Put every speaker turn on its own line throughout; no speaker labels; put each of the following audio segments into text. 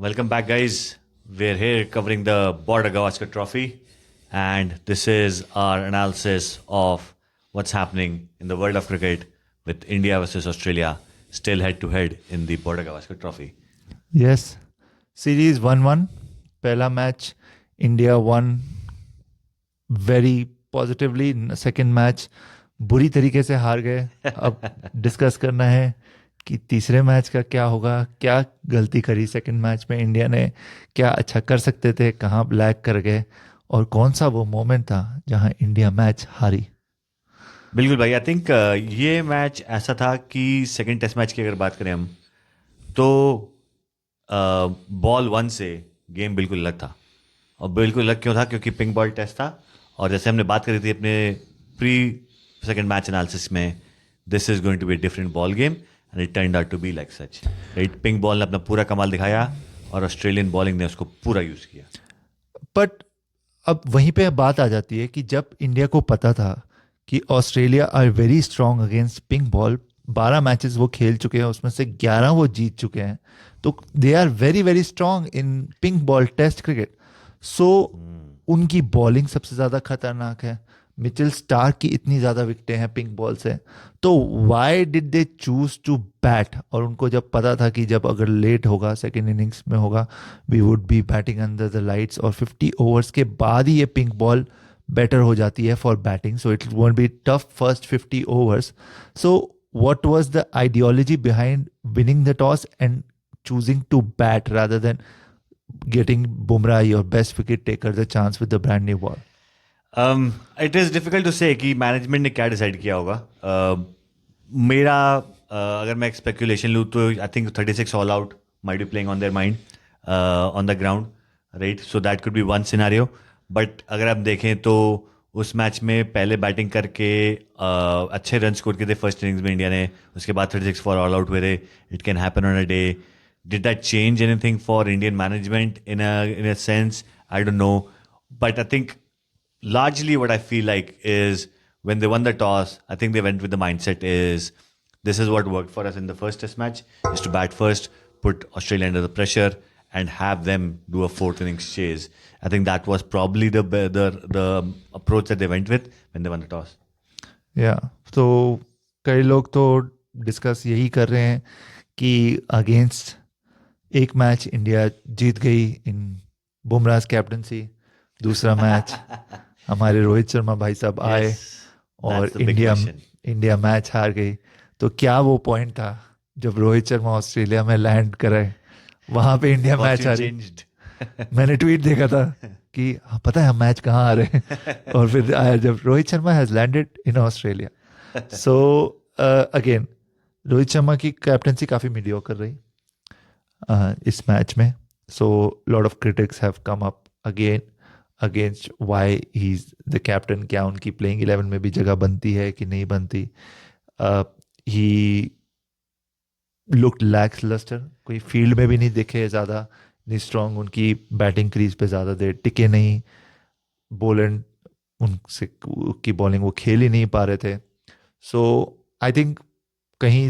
Welcome back, guys. We're here covering the Border Gavaskar Trophy, and this is our analysis of what's happening in the world of cricket with India versus Australia, still head to head in the Border Gavaskar Trophy.
Yes, series 1-1 पहला match India one very positively. Second match बुरी तरीके से हार गए. अब discuss करना है कि तीसरे मैच का क्या होगा. क्या गलती करी सेकंड मैच में इंडिया ने, क्या अच्छा कर सकते थे, कहाँ ब्लैक कर गए, और कौन सा वो मोमेंट था जहां इंडिया मैच हारी.
बिल्कुल भाई, आई थिंक ये मैच ऐसा था कि सेकंड टेस्ट मैच की अगर बात करें हम, तो बॉल वन से गेम बिल्कुल अलग था. और बिल्कुल अलग क्यों था? क्योंकि पिंक बॉल टेस्ट था. और जैसे हमने बात करी थी अपने प्री सेकंड मैच एनालिसिस में, this is going to be different ball game and it turned out to be like such. Right, pink ball ने अपना पूरा कमाल दिखाया और ऑस्ट्रेलियन बॉलिंग ने उसको पूरा यूज किया.
बट अब वहीं पे बात आ जाती है कि जब इंडिया को पता था कि Australia are very strong against pink ball, 12 matches वो खेल चुके हैं, उसमें से 11 वो जीत चुके हैं, तो they are very very strong in pink ball test cricket. So उनकी बॉलिंग सबसे ज़्यादा खतरनाक है. मिचेल स्टार्क की इतनी ज़्यादा विकेटें हैं पिंक बॉल से. तो why did they choose to bat? और उनको जब पता था कि जब अगर लेट होगा, सेकेंड इनिंग्स में होगा, we would be batting under the lights, और 50 ओवर्स के बाद ही ये पिंक बॉल बेटर हो जाती है for batting. So it won't be tough first 50 overs. So what was the ideology behind winning the toss and choosing to bat rather than getting Bumrah, your best wicket taker, the chance with the brand new ball?
It is difficult to say कि management ने क्या decide किया होगा. मेरा अगर मैं एक speculation लूँ तो I think 36 all out might be playing on their mind on the ground, right. So that could be one scenario. But अगर आप देखें तो उस मैच में पहले बैटिंग करके अच्छे रन स्कोर किए थे फर्स्ट इनिंग्स में इंडिया ने. उसके बाद 36 फॉर ऑल आउट हुए थे. It can happen on a day. Did that change anything for Indian management in a sense? I don't no. But I think largely what I feel like is when they won the toss, I think they went with the mindset is this is what worked for us in the first test match, is to bat first, put Australia under the pressure and have them do a fourth innings chase. I think that was probably the approach that they went with when they won the toss.
या तो कई लोग तो discuss यही कर रहे हैं कि अगेंस्ट एक मैच इंडिया जीत गई इन बुमराह कैप्टनसी, दूसरा मैच हमारे रोहित शर्मा भाई साहब आए
Yes,
और
that's the big question.
India match हार गई. तो क्या वो पॉइंट था जब रोहित शर्मा ऑस्ट्रेलिया में लैंड करे, वहां पे इंडिया मैच
Fortune
हारी?
changed.
मैंने ट्वीट देखा था कि हाँ, पता है हम मैच कहाँ आ रहे हैं. और फिर आया जब Rohit Sharma has landed in Australia. So again Rohit Sharma की कैप्टनसी काफ़ी मीडियोकर रही इस मैच में. So lot of critics have come up again against why he is the captain. क्या उनकी प्लेइंग 11 में भी जगह बनती है कि नहीं बनती? ही लुक्ड लैक्स लस्टर, कोई फील्ड में भी नहीं दिखे ज़्यादा, नहीं स्ट्रॉन्ग. उनकी बैटिंग क्रीज पे ज़्यादा देर टिके नहीं. बोलेंड उनसे की बॉलिंग वो खेल ही नहीं पा रहे थे. सो आई थिंक कहीं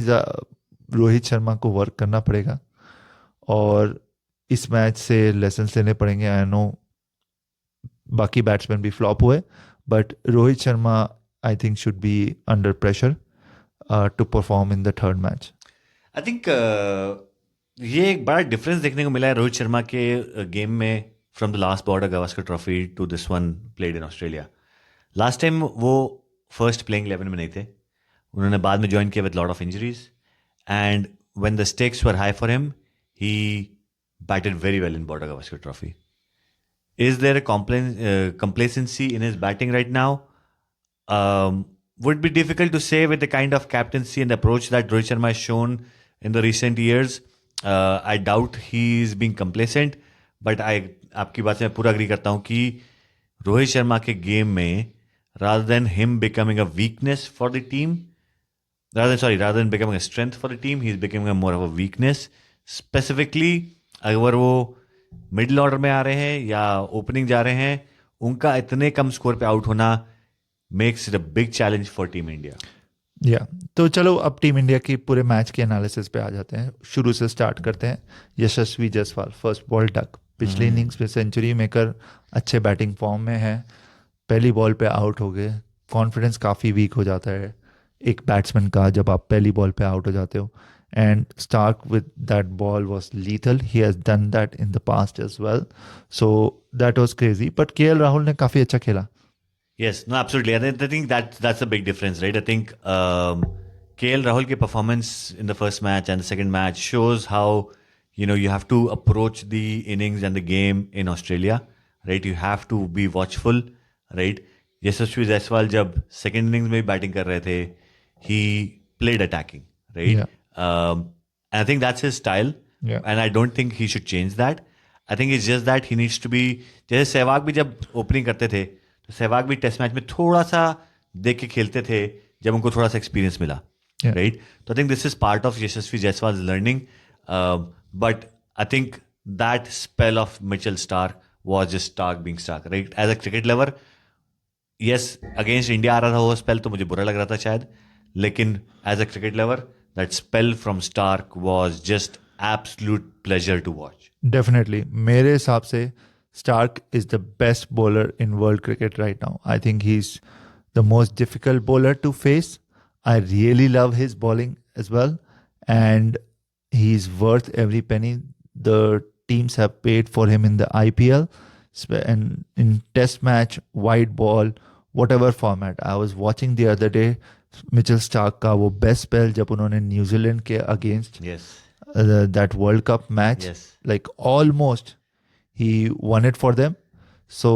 रोहित शर्मा को वर्क करना पड़ेगा और इस मैच से लेसन लेने पड़ेंगे. आई नो बाकी बैट्समैन भी फ्लॉप हुए, but Rohit Sharma I think should be under pressure to perform in the third match.
I think ये एक बड़ा डिफरेंस देखने को मिला है रोहित शर्मा के गेम में from the last Border Gavaskar Trophy to this one played in Australia. Last time वो फर्स्ट प्लेइंग 11 में नहीं थे. उन्होंने बाद में ज्वाइन किया with lot of injuries and when the stakes were high for him he batted very well in Border Gavaskar Trophy. Is there a complacency in his batting right now? Would be difficult to say with the kind of captaincy and approach that Rohit Sharma has shown in the recent years. I doubt he's being complacent, but आपकी बात से मैं पूरा agree करता हूँ कि रोहित शर्मा के game में rather than him becoming a weakness for the team, rather than becoming a strength for the team, he's becoming more of a weakness. Specifically, अगर वो मिडिल ऑर्डर में आ रहे हैं या ओपनिंग जा रहे हैं, उनका इतने कम स्कोर पे आउट होना makes it a big challenge for team India.
या तो चलो अब टीम इंडिया की पूरे मैच के एनालिसिस पे आ जाते हैं, शुरू से स्टार्ट करते हैं। यशस्वी जायसवाल फर्स्ट बॉल डक, पिछले इनिंग्स में सेंचुरी मेकर, अच्छे बैटिंग फॉर्म में है, पहली बॉल पे आउट हो गए। कॉन्फिडेंस काफ़ी वीक हो जाता है एक बैट्समैन का जब आप पहली बॉल पे आउट हो जाते हो। And Starc with that ball was lethal, he has done that in the past as well, so that was crazy, but KL Rahul ने काफ़ी अच्छा खेला।
Yes, no, absolutely. I think that's a big difference, right? I think KL Rahul ki performance in the first match and the second match shows how you have to approach the innings and the game in Australia, right? You have to be watchful, right? यशस्वी जायसवाल जब second innings में batting कर रहे थे, he played attacking, right?
Yeah.
And I think that's his style,
Yeah.
and I don't think he should change that. I think it's just that he needs to be, जैसे सहवाग भी जब opening करते थे तो सहवाग भी टेस्ट मैच में थोड़ा सा देख के खेलते थे जब उनको थोड़ा सा एक्सपीरियंस मिला,
Yeah.
राइट? तो I think this is part of Yashasvi Jaiswal learning, but I think that spell of Mitchell Starc was just Starc being Starc, right? As a cricket lover, yes, against India आ रहा था वो spell तो मुझे बुरा लग रहा था शायद, लेकिन as a cricket lover that spell from Starc was just absolute pleasure to watch.
Definitely मेरे हिसाब से Starc is the best bowler in world cricket right now. I think he is the most difficult bowler to face. I really love his bowling as well and he is worth every penny. The teams have paid for him in the IPL and in test match, white ball, whatever format. I was watching the other day Mitchell Stark का वो best spell जब उन्होंने New Zealand के against
yes,
that World Cup match.
Yes,
Like almost he won it for them. So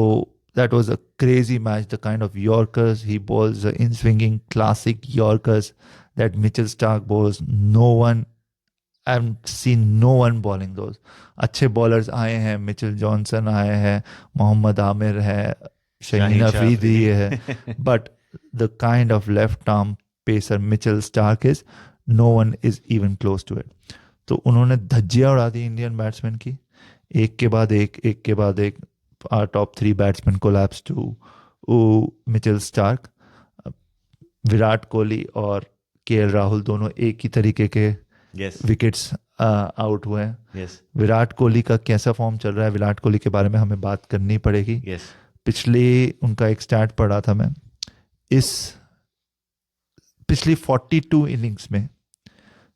that was a crazy match. The kind of Yorkers he bowls, the in-swinging classic Yorkers that Mitchell Stark bowls. No one, I've seen no one bowling those. अच्छे bowlers आए हैं, Mitchell Johnson आए हैं, मोहम्मद आमिर है, शाहीन अफरीदी है, but the kind of left arm pacer Mitchell Stark is, no one is even close to it. तो उन्होंने धज्जियां उड़ा दी इंडियन बैट्समैन की, एक के बाद एक top 3 batsman collapse to Mitchell Starc. Virat Kohli और केएल राहुल दोनों एक ही तरीके के
यस,
विकेट्स आउट हुए हैं।
यस,
विराट कोहली का कैसा फॉर्म चल रहा है, विराट कोहली के बारे में हमें बात करनी पड़ेगी।
यस,
पिछले उनका एक स्टैट पढ़ा था मैं, इस पिछली 42 इनिंग्स में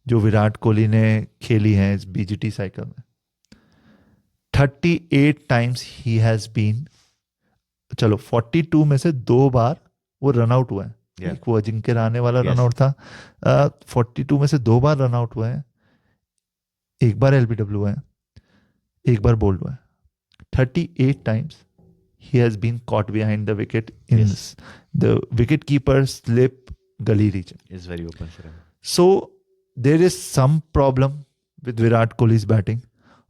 जो विराट कोहली ने खेली है इस बीजीटी साइकिल में, 38 टाइम्स ही हैज बीन, चलो 42 में से 2 बार वो रन आउट हुआ है।
Yeah.
एक वो अजिंक्य रहाणे वाला
Yes.
रन आउट था। 42 में से 2 बार रन आउट हुए हैं, एक बार एलबीडब्ल्यू हुआ है, एक बार बोल्ड हुआ है। 38 times he has been caught behind the wicket in
Yes.
the wicket keeper slip gully region.
Is very open for him.
So there is some problem with Virat Kohli's batting.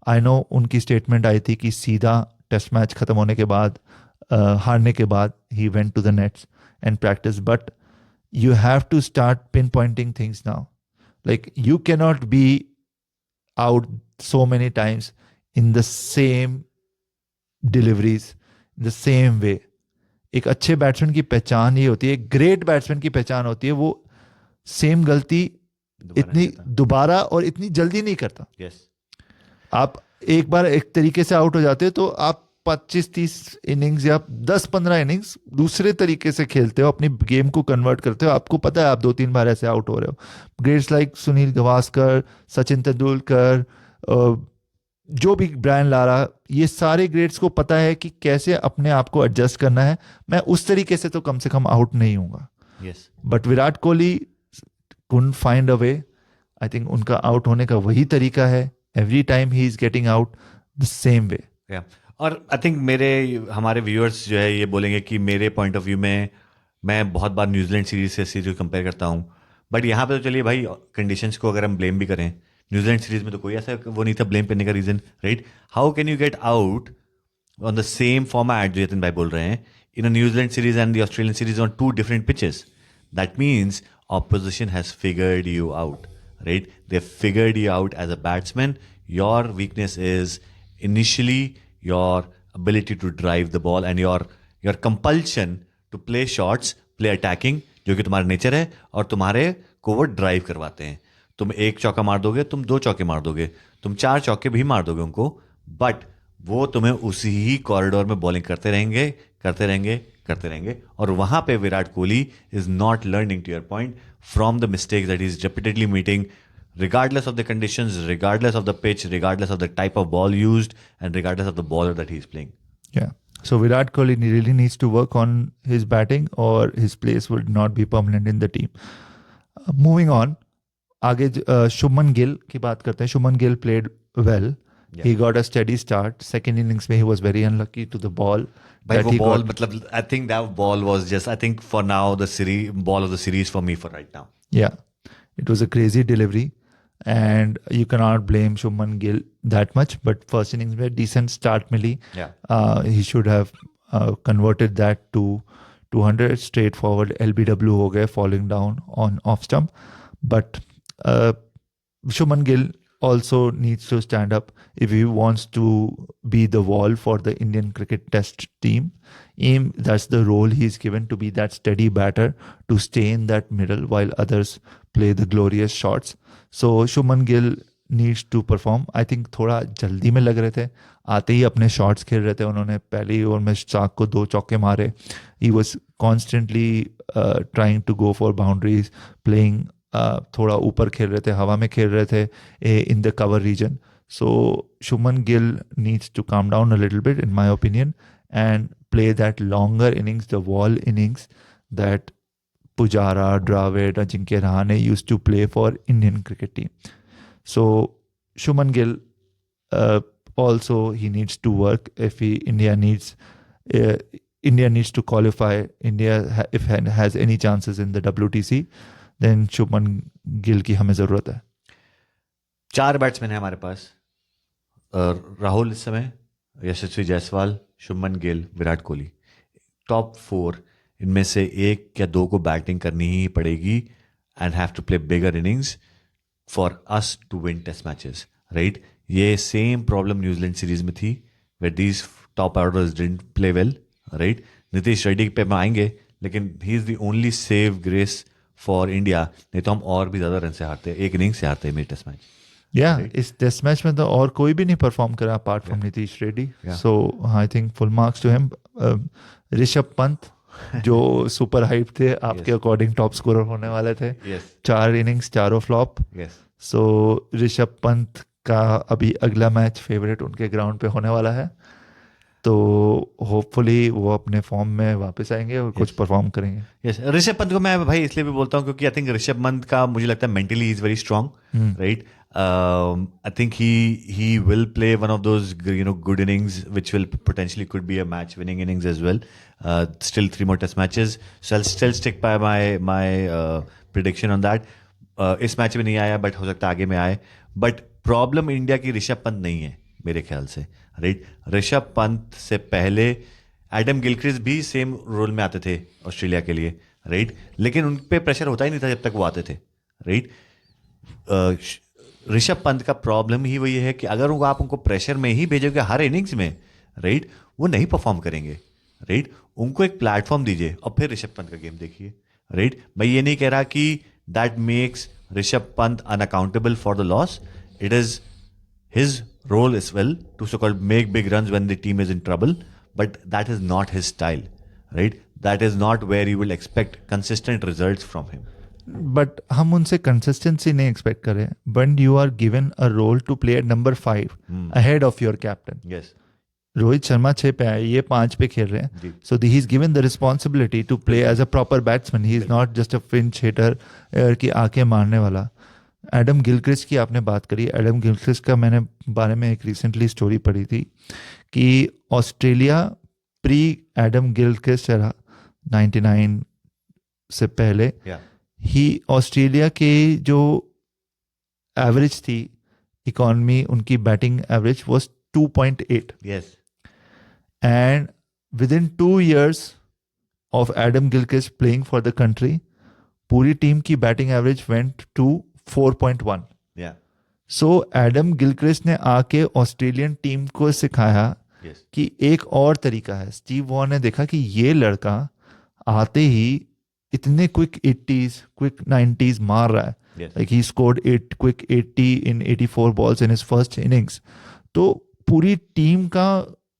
I know उनकी statement आई थी कि सीधा test match खत्म होने के बाद हारने के बाद he went to the nets and practiced, but you have to start pinpointing things now. Like you cannot be out so many times in the same deliveries, in the same way. एक अच्छे batsman की पहचान ये होती है, एक great batsman की पहचान होती है, वो सेम गलती इतनी दोबारा और इतनी जल्दी नहीं करता।
यस,
आप एक बार एक तरीके से आउट हो जाते हो तो आप 25-30 इनिंग्स या 10-15 इनिंग्स दूसरे तरीके से खेलते हो, अपनी गेम को कन्वर्ट करते हो। आपको पता है आप 2-3 बार ऐसे आउट हो रहे हो। ग्रेट्स लाइक सुनील गावस्कर, सचिन तेंदुलकर, जो भी ब्रायन लारा, ये सारे ग्रेट्स को पता है कि कैसे अपने आप को एडजस्ट करना है। मैं उस तरीके से तो कम से कम आउट नहीं हूँगा,
yes,
but Virat Kohli couldn't find a way. I think उनका आउट होने का वही तरीका है, every time he is getting out the same way.
या और आई थिंक हमारे व्यूअर्स जो है ये बोलेंगे कि मेरे पॉइंट ऑफ व्यू में मैं बहुत बार न्यूजीलैंड सीरीज से सीरीज कंपेयर करता हूँ, बट यहाँ पे तो चलिए भाई कंडीशंस को अगर हम ब्लेम भी करें, न्यूजीलैंड सीरीज में तो कोई ऐसा वो नहीं था ब्लेम करने का reason, right? How can you get out on the same format जो यतिन भाई बोल रहे हैं, in a New Zealand series and the Australian series on 2 different pitches? That means opposition has figured you out, right? They figured you out as a batsman. Your weakness is initially your ability to drive the ball and your compulsion to play shots, play attacking, जो कि तुम्हारा nature है और तुम्हारे को वो drive करवाते हैं। तुम एक चौका मार दोगे, तुम 2 चौके मार दोगे, तुम 4 चौके भी मार दोगे उनको, बट वो तुम्हें उसी ही कॉरिडोर में बॉलिंग करते रहेंगे, करते रहेंगे, करते रहेंगे। और वहां पे Virat Kohli is not learning, to your point, from the mistakes that is repeatedly meeting, regardless of the conditions, regardless of the pitch, regardless of the type of ball used, and regardless of the bowler that he's playing.
Yeah. So Virat Kohli really needs to work on his batting, or his place would not be permanent in the team. Moving on, आगे शुभमन गिल की बात करते हैं. Shubman Gill played well.
Yeah.
He got a steady start. Second innings में he was very unlucky to the ball.
भाई
that
वो
he
ball,
got.
मतलब I think that ball was just, I think for now the series ball of the series for me for right now.
Yeah, it was a crazy delivery, and you cannot blame Shubman Gill that much. But first innings में decent start milli.
Yeah.
He should have converted that to 200. Straightforward LBW हो गए, falling down on off stump. But Shubman Gill also needs to stand up if he wants to be the wall for the Indian cricket test team. That's the role he's given, to be that steady batter, to stay in that middle while others play the glorious shots. So Shubman Gill needs to perform. I think थोड़ा जल्दी में लग रहे थे, आते ही अपने shots खेल रहे थे. उन्होंने पहली ओवर में शाक को 2 चौके मारे. He was constantly trying to go for boundaries, playing थोड़ा ऊपर खेल रहे थे, हवा में खेल रहे थे in the cover region. So Shubman Gill needs to calm down a little bit, in my opinion, and play that longer innings, the wall innings that Pujara, Dravid, Ajinkya Rahane used to play for Indian cricket team. So Shubman Gill also, he needs to work. If India needs to qualify, if has any chances in the WTC, then Shubman Gill की हमें ज़रूरत है.
4 batsman है हमारे पास, राहुल इस समय, यशस्वी Jaiswal, Shubman Gill, Virat Kohli. Top 4 इनमें से 1 या 2 को बैटिंग करनी ही पड़ेगी and have to play bigger innings for us to win test matches, right. ये सेम प्रॉब्लम न्यूजीलैंड सीरीज में थी, where these top orders didn't play well, right. Nitish Reddy पे हम आएंगे, लेकिन he is the only save grace for India. नहीं तो हम और भी ज़्यादा रन से हारते, 1 इनिंग से हारते मेरे टेस्ट मैच.
इस टेस्ट मैच में तो और कोई भी नहीं परफॉर्म करा apart from Nitish Reddy. So I think full marks to him. Rishabh Pant जो सुपर हाइप थे, आपके अकॉर्डिंग टॉप स्कोरर होने वाले थे. 4 इनिंग्स, चारों फ्लॉप. सो ऋषभ पंत का अभी अगला मैच फेवरेट उनके ग्राउंड पे होने वाला है, तो होपफुली वो अपने फॉर्म में वापस आएंगे और कुछ परफॉर्म करेंगे.
यस, ऋषभ पंत को मैं भाई इसलिए भी बोलता हूँ क्योंकि आई थिंक ऋषभ पंत का मुझे लगता है mentally is very strong, right. I think he will play one of those good innings which will potentially could be a match winning innings as well. Still 3 more test matches, so I still stick by my prediction on that. इस match में नहीं आया, but हो सकता है आगे में आए. बट प्रॉब्लम इंडिया की ऋषभ पंत नहीं है मेरे ख्याल से, राइट. ऋषभ पंत से पहले एडम गिलक्रिस्ट भी सेम रोल में आते थे ऑस्ट्रेलिया के लिए, राइट. लेकिन उन पे प्रेशर होता ही नहीं था जब तक वो आते थे, राइट. ऋषभ पंत का प्रॉब्लम ही वही है कि अगर आप उनको प्रेशर में ही भेजोगे हर इनिंग्स में, राइट, वो नहीं परफॉर्म करेंगे, राइट. उनको एक प्लेटफॉर्म दीजिए और फिर ऋषभ पंत का गेम देखिए, राइट. मैं ये नहीं कह रहा कि that makes Rishabh Pant unaccountable for the loss. It is his role as well to so-called make big runs when the team is in trouble, but that is not his style, right. That is not where you will expect consistent results from him.
But हम उनसे consistency नहीं expect करें. When you are given a role to play at number 5 ahead of your captain.
Yes.
Rohit Sharma 6 पे आए, ये 5 पे खेल रहे हैं. So he is given the responsibility to play as a proper batsman. He is not just a pinch hitter कि आके मारने वाला. एडम गिलक्रिस्ट की आपने बात करी. एडम गिलक्रिस्ट का मैंने बारे में एक रिसेंटली स्टोरी पढ़ी थी कि Australia pre Adam Gilchrist era 99 से पहले ही ऑस्ट्रेलिया के जो एवरेज थी इकोनॉमी, उनकी batting average was 2.8.
Yes.
And within 2 years of Adam Gilchrist playing for the country, पूरी टीम की batting average went to 4.1.
Yeah.
So Adam Gilchrist ने आके ऑस्ट्रेलियन टीम को सिखाया कि एक और तरीका है. स्टीव वॉर ने देखा कि ये लड़का आते ही इतने क्विक 80s क्विक 90s मार रहा है.
Yes.
Like he scored 80 in 84 balls in his first innings. तो पूरी टीम का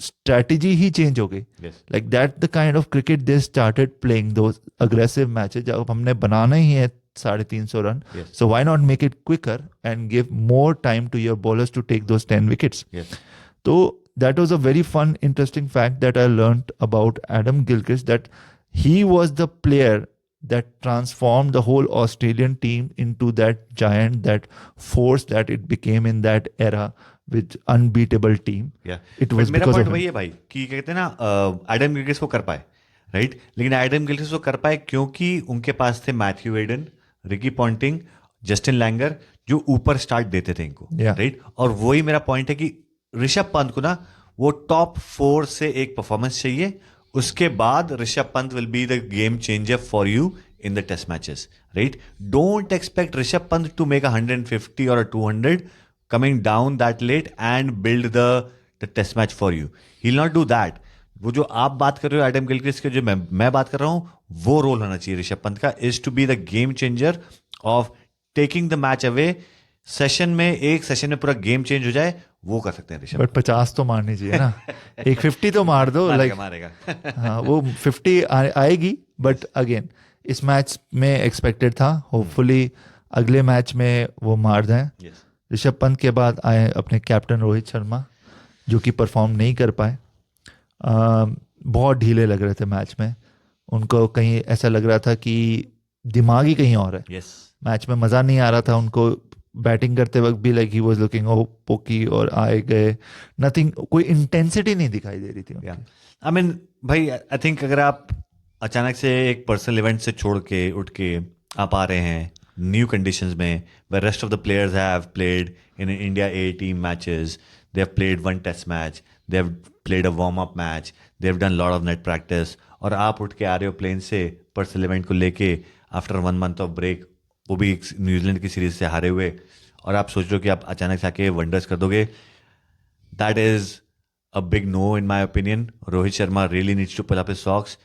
स्ट्रेटजी ही चेंज हो गई.
Yes.
Like that the kind of cricket they started playing, those aggressive matches. अब हमने बनाना ही है 350 run.
Yes.
So why not make it quicker and give more time to your bowlers to take those 10 wickets?
Yes.
So that was a very fun, interesting fact that I learned about Adam Gilchrist, that he was the player that transformed the whole Australian team into that giant, that force that it became in that era with unbeatable team.
Yeah.
It was
मेरा
because
point
of
वही
him.
है भाई कि कहते हैं ना Adam Gilchrist वो कर पाए, राइट. लेकिन एडम गिलक्रिस्ट वो कर पाए क्योंकि उनके पास थे Matthew Hayden, Ricky Ponting, Justin Langer, जो ऊपर स्टार्ट देते थे इनको,
Yeah.
राइट. और वही मेरा पॉइंट है कि ऋषभ पंत को ना वो टॉप 4 से एक परफॉर्मेंस चाहिए. उसके बाद Rishabh Pant will be the game changer for you in the test matches, right? Don't expect Rishabh Pant to make 150 or a 200 coming down that late and build the test match for you. He'll not do that. वो जो आप बात कर रहे हो Adam Gilchrist के, जो मैं बात कर रहा हूँ, वो रोल होना चाहिए ऋषभ पंत का, is to be the game changer of taking the match away. Session में एक सेशन में पूरा गेम चेंज हो जाए, वो कर सकते हैं ऋषभ.
बट 50 तो मारनी चाहिए ना. एक 50 तो मार दो.
मारेगा,
लाइक
मारेगा.
हाँ, वो 50 आएगी. बट अगेन इस मैच में एक्सपेक्टेड था. होपफुली अगले मैच में वो मार दें.
Yes.
ऋषभ पंत के बाद आए अपने कैप्टन रोहित शर्मा, जो कि परफॉर्म नहीं कर पाए. बहुत ढीले लग रहे थे मैच में. उनको कहीं ऐसा लग रहा था कि दिमाग ही कहीं और है.
Yes.
मैच में मज़ा नहीं आ रहा था उनको. बैटिंग करते वक्त भी like he was looking oh pokey और आए गए. नथिंग, कोई इंटेंसिटी नहीं दिखाई दे रही थी उनकी.
आई मीन भाई, आई थिंक अगर आप अचानक से एक पर्सनल इवेंट से छोड़ के उठ के आप आ रहे हैं न्यू कंडीशंस में, where rest of the players have played in India A team matches, they have played one test match, they have played a warm up match, they have done lot of net practice, और आप उठ के आ रहे हो plane से personal event को लेके after 1 month of break, वो भी न्यूजीलैंड की सीरीज से हारे हुए, और आप सोच रहे हो कि आप अचानक से आके वंडर्स कर दोगे. That is a big no in my opinion. Rohit Sharma really needs to pull up his socks.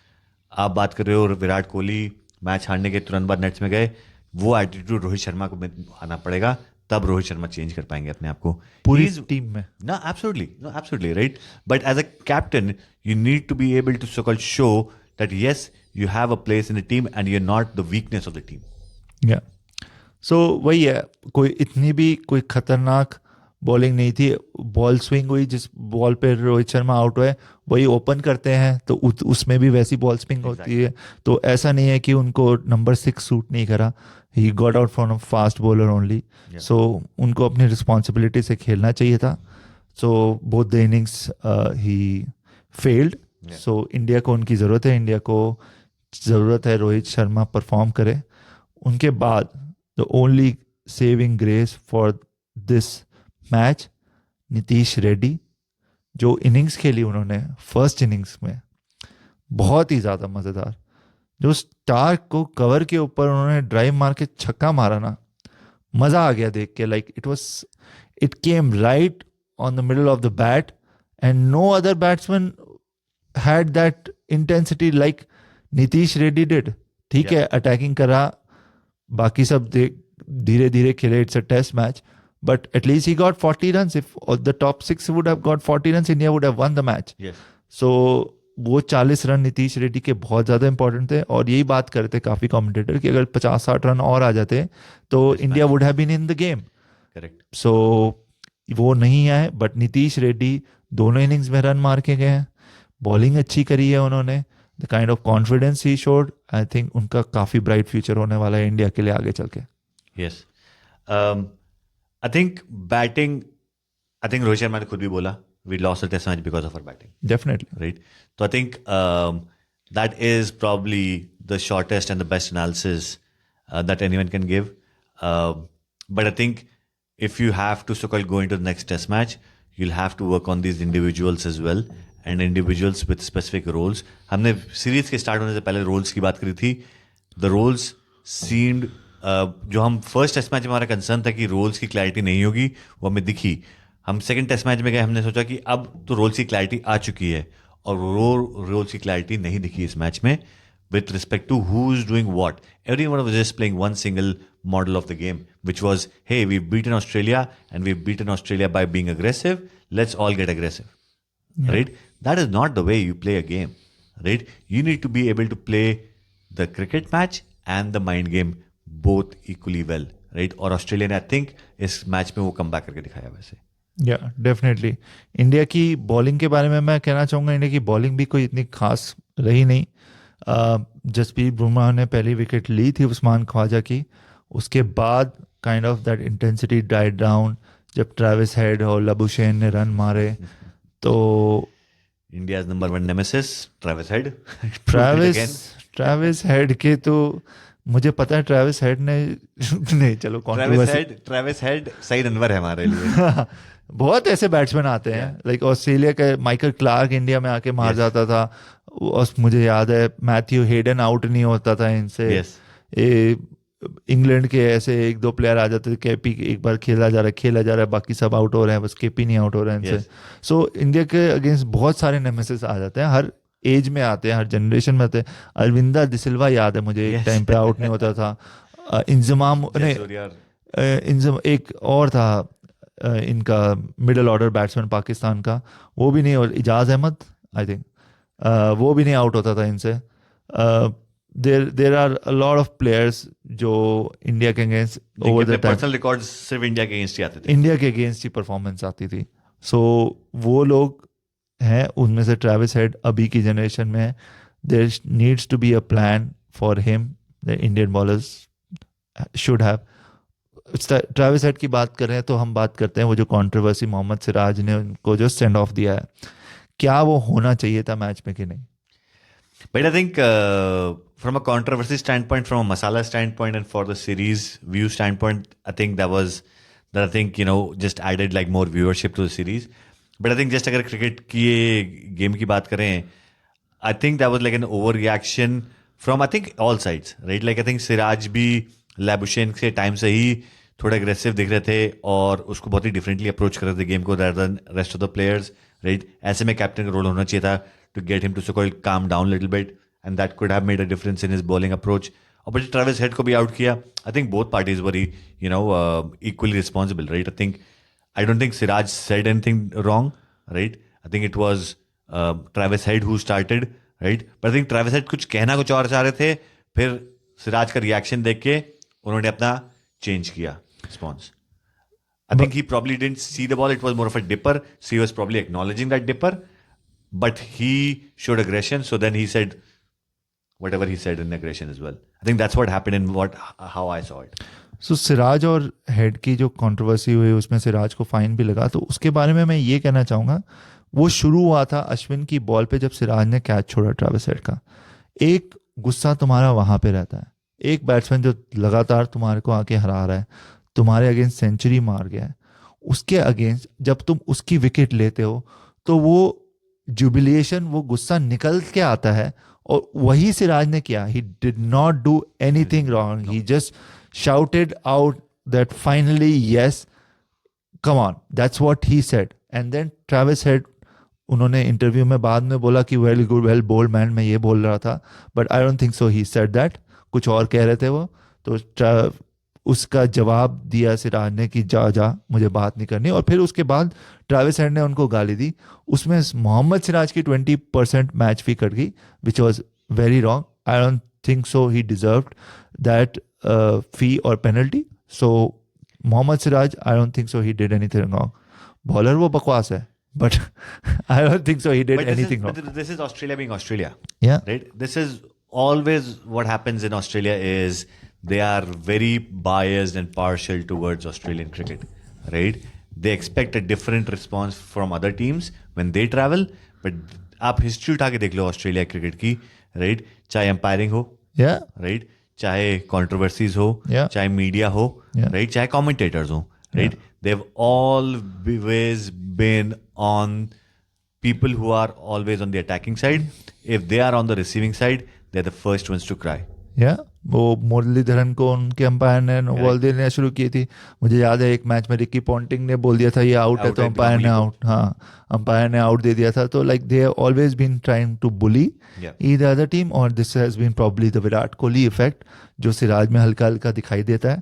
आप बात कर रहे हो विराट कोहली मैच हारने के तुरंत बाद नेट्स में गए, वो एटीट्यूड रोहित शर्मा को आना पड़ेगा, तब रोहित शर्मा चेंज कर पाएंगे अपने आप को
पूरी टीम में.
No, absolutely, right? But as a captain, you need to be able to so-called show that yes, you have a place in the team and you're not the weakness of the team.
या सो वही है. कोई इतनी भी कोई खतरनाक bowling नहीं थी. बॉल स्विंग हुई, जिस बॉल पे रोहित शर्मा आउट हुए वही ओपन करते हैं, तो उसमें भी वैसी बॉल स्विंग होती है. तो ऐसा नहीं है कि उनको नंबर 6 सूट नहीं करा. He got out from a fast bowler only. So उनको अपनी रिस्पॉन्सिबिलिटी से खेलना चाहिए था. So both the innings he failed. So India को उनकी ज़रूरत है. इंडिया को ज़रूरत है रोहित शर्मा परफॉर्म करे. उनके बाद the only saving grace for this match, Nitish Reddy, जो इनिंग्स खेली उन्होंने फर्स्ट इनिंग्स में, बहुत ही ज़्यादा मज़ेदार. जो स्टार्क को कवर के ऊपर उन्होंने ड्राइव मार के छक्का मारा ना, मज़ा आ गया देख के. Like it came right on the middle of the bat and no other batsman had that intensity like Nitish Reddy did. ठीक है, अटैकिंग करा, बाकी सब धीरे धीरे खेले. It's a test match, but at least he got 40 runs. If the top 6 would have got 40 runs, India would have won the match.
Yes.
So वो 40 run Nitish Reddy के बहुत ज़्यादा इंपॉर्टेंट थे. और यही बात करते काफ़ी कमेंटेटर कि अगर 50-60 रन और आ जाते तो India would have been in the game.
Correct.
So वो नहीं आए. बट नीतीश रेड्डी दोनों इनिंग्स में रन मार के गए हैं. बॉलिंग अच्छी करी है उन्होंने. The kind of confidence he showed, I think उनका काफ़ी ब्राइट फ्यूचर होने वाला है इंडिया के लिए आगे चल के.
Yes. I think batting, I think Rohit Sharma ने खुद भी बोला, we lost the test match because of our batting.
Definitely.
Right? So I think that is probably the shortest and the best analysis that anyone can give. But I think if you have to so-called go into the next test match, you'll have to work on these individuals as well, and individuals with specific roles. हमने series के start होने से पहले roles की बात करी थी. The roles seemed जो हम फर्स्ट टेस्ट मैच में हमारा कंसर्न था कि रोल्स की क्लैरिटी नहीं होगी, वो हमें दिखी. हम सेकंड टेस्ट मैच में गए, हमने सोचा कि अब तो रोल्स की क्लैरिटी आ चुकी है, और रोल्स की क्लैरिटी नहीं दिखी इस मैच में. with respect to who's doing what. Everyone was just playing one single model of the game, which was, hey, we've beaten Australia and we've beaten Australia by being aggressive. Let's all get aggressive. Right? That is not the way you play a game. Right? You need to be able to play the cricket match and the mind game both equally well. Right? और Australia ने I think इस match में वो come back करके दिखाया वैसे.
या definitely. India की बॉलिंग के बारे में मैं कहना चाहूँगा, इंडिया की बॉलिंग भी कोई इतनी खास रही नहीं. जसप्रीत बुमराह ने पहली विकेट ली थी उस्मान ख्वाजा की, उसके बाद kind of that intensity died down. जब ट्रेविस हेड और लबुशेन ने रन मारे तो
India's number one nemesis, Travis Head.
Travis head के तो मुझे पता है ट्रेविस हेड ने नहीं, चलो
ट्रेविस हेड सईद अनवर है हमारे लिए.
बहुत ऐसे बैट्समैन आते हैं, लाइक ऑस्ट्रेलिया का माइकल क्लार्क इंडिया में आके मार जाता था. और मुझे याद है मैथ्यू हेडन आउट नहीं होता था इनसे. इंग्लैंड के ऐसे एक दो प्लेयर आ जाते थे, केपी एक बार खेला जा रहा है, बाकी सब आउट हो रहे हैं, बस केपी नहीं आउट हो रहे हैं इनसे. सो इंडिया के अगेंस्ट बहुत सारे नेमेसिस आ जाते हैं, हर एज में आते हैं, हर जनरेशन में आते हैं. अरविंदा डिसिल्वा याद है मुझे, एक टाइम पे आउट नहीं होता था. इंजमाम एक और था इनका मिडिल ऑर्डर बैट्समैन पाकिस्तान का, वो भी नहीं, और इजाज अहमद आई थिंक, वो भी नहीं आउट होता था इनसे. There are a lot of players जो इंडिया के against over the time,
personal records सिर्फ इंडिया के अगेंस्ट ही आते थे,
इंडिया के अगेंस्ट ही परफॉर्मेंस आती थी. सो वो लोग हैं, उनमें से ट्रेविस हेड अभी की जनरेशन में है. There needs to be a plan for him, the Indian bowlers should have. Travis Head की बात कर रहे हैं तो हम बात करते हैं वो जो कंट्रोवर्सी मोहम्मद सिराज ने उनको जो सेंड ऑफ दिया है, क्या वो होना चाहिए था मैच में कि नहीं?
But I think from a controversy standpoint, from a masala standpoint, and for the series view standpoint, I think that I think, just added like more viewership to the series. But I think just अगर cricket की game की बात करें, I think that was like an overreaction from I think all sides, right? Like I think Siraj भी Labuschagne के time से ही थोड़े aggressive दिख रहे थे और उसको बहुत ही डिफरेंटली अप्रोच कर रहे थे गेम को rather than rest of the players, right? ऐसे में कैप्टन का रोल होना चाहिए था to get him to so-called calm down a little bit, and that could have made a difference in his bowling approach. और but Travis head को भी out किया. I think both parties were equally responsible, right? I don't think Siraj said anything wrong, right? I think it was Travis Head who started, right? But I think Travis Head कुछ कहना कुछ और चाह रहे थे, फिर सिराज का रिएक्शन देख के उन्होंने अपना चेंज किया response. I think he probably didn't see the ball. It was more of a dipper. So he was probably acknowledging that dipper, but he showed aggression. So then he said whatever he said in aggression as well. I think that's what happened and how I saw it.
So Siraj और head की जो controversy हुई उसमें सिराज को fine भी लगा, तो उसके बारे में मैं ये कहना चाहूँगा, वो शुरू हुआ था अश्विन की बॉल पे जब सिराज ने कैच छोड़ा ट्रेविस हेड का. एक गुस्सा तुम्हारा वहाँ पे रहता है, एक बैट्समैन जो लगातार तुम्हारे को आके हरा रहा है, तुम्हारे अगेंस्ट सेंचुरी मार गया है, उसके अगेंस्ट जब तुम उसकी विकेट लेते हो तो वो जुबिलिएशन, वो गुस्सा निकल के आता है. और वही सिराज ने किया. He did not do anything wrong, he just shouted out that finally yes come on, that's what he said. And then Travis Head, उन्होंने इंटरव्यू में बाद में बोला कि well good, well bowled man, मैं ये बोल रहा था, but I don't think so he said that. कुछ और कह रहे थे वो. तो उसका जवाब दिया सिराज ने कि जा मुझे बात नहीं करनी. और फिर उसके बाद ट्रेविस हेड ने उनको गाली दी. उसमें मोहम्मद सिराज की 20% मैच फी कट गई, which was very wrong. I don't think so he deserved that fee और penalty. So Mohammed Siraj, I don't think so he did anything wrong. Bowler वो बकवास है, but I don't think so he did anything wrong.
This is Australia being Australia.
Yeah.
Right? This is always what happens in Australia is they are very biased and partial towards Australian cricket. Right? They expect a different response from other teams when they travel. But आप history उठा के देख लो Australia cricket की, right? चाहे एम्पायरिंग हो, right, चाहे controversies हो, चाहे मीडिया हो, राइट, चाहे कमेंटेटर्स हो, right, they've always been on people who are always on the attacking side. If they are on the receiving side, they're the first ones to cry.
या वो मुरलीधरन को उनके अंपायर ने नो बॉल देना शुरू की थी। मुझे याद है एक मैच में रिकी पॉन्टिंग ने बोल दिया था ये आउट है,
आउट
तो
है
अंपायर ने
कामली को।
आउट, हाँ, अंपायर ने आउट दे दिया था। तो like they always been trying to bully
या
ईदर अदर टीम, और this has been probably the Virat Kohli effect, जो सिराज में हल्का हल्का दिखाई देता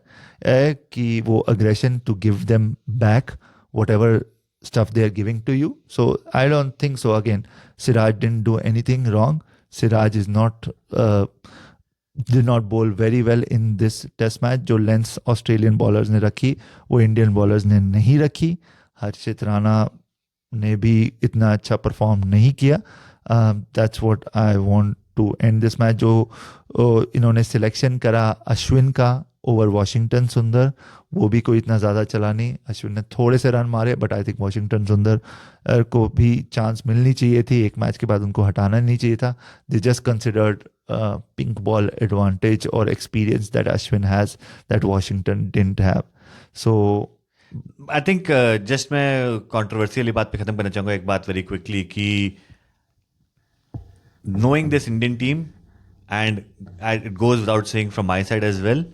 है कि वो aggression to give them back whatever stuff they are giving to you. So I don't think so. Again, Siraj didn't do anything wrong. Siraj is not did not bowl very well in this test match. जो lens Australian bowlers ने रखी वो Indian bowlers ने नहीं रखी। हर्षित राणा ने भी इतना अच्छा परफॉर्म नहीं किया। That's what I want to end this match. जो इन्होंने सिलेक्शन करा अश्विन का ओवर वॉशिंगटन सुंदर, वो भी कोई इतना ज़्यादा चला नहीं। अश्विन ने थोड़े से रन मारे, बट आई थिंक वॉशिंगटन सुंदर को भी चांस मिलनी चाहिए थी। एक मैच के बाद उनको हटाना नहीं चाहिए था। They just considered pink ball advantage or experience that Ashwin has that Washington didn't have. So
I think just मैं कंट्रोवर्शियल बात पे खत्म करना चाहूंगा एक बात वेरी क्विकली कि knowing this Indian team, and it goes without saying from my side as well,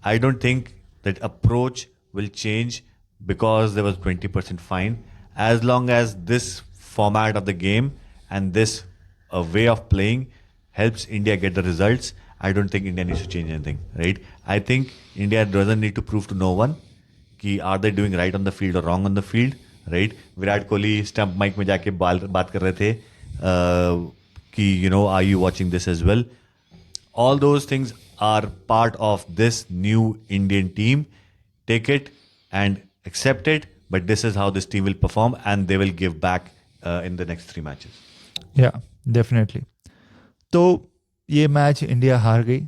I don't think that approach will change because there was 20% fine. As long as this format of the game and this way of playing helps India get the results, I don't think India needs to change anything, right? I think India doesn't need to prove to no one कि are they doing right on the field or wrong on the field, right? Virat Kohli stump mic में जाके बात कर रहे थे कि you know, are you watching this as well? All those things are part of this new Indian team. Take it and accept it, but this is how this team will perform and they will give back in the next 3 matches.
या definitely. तो ये match India हार गई।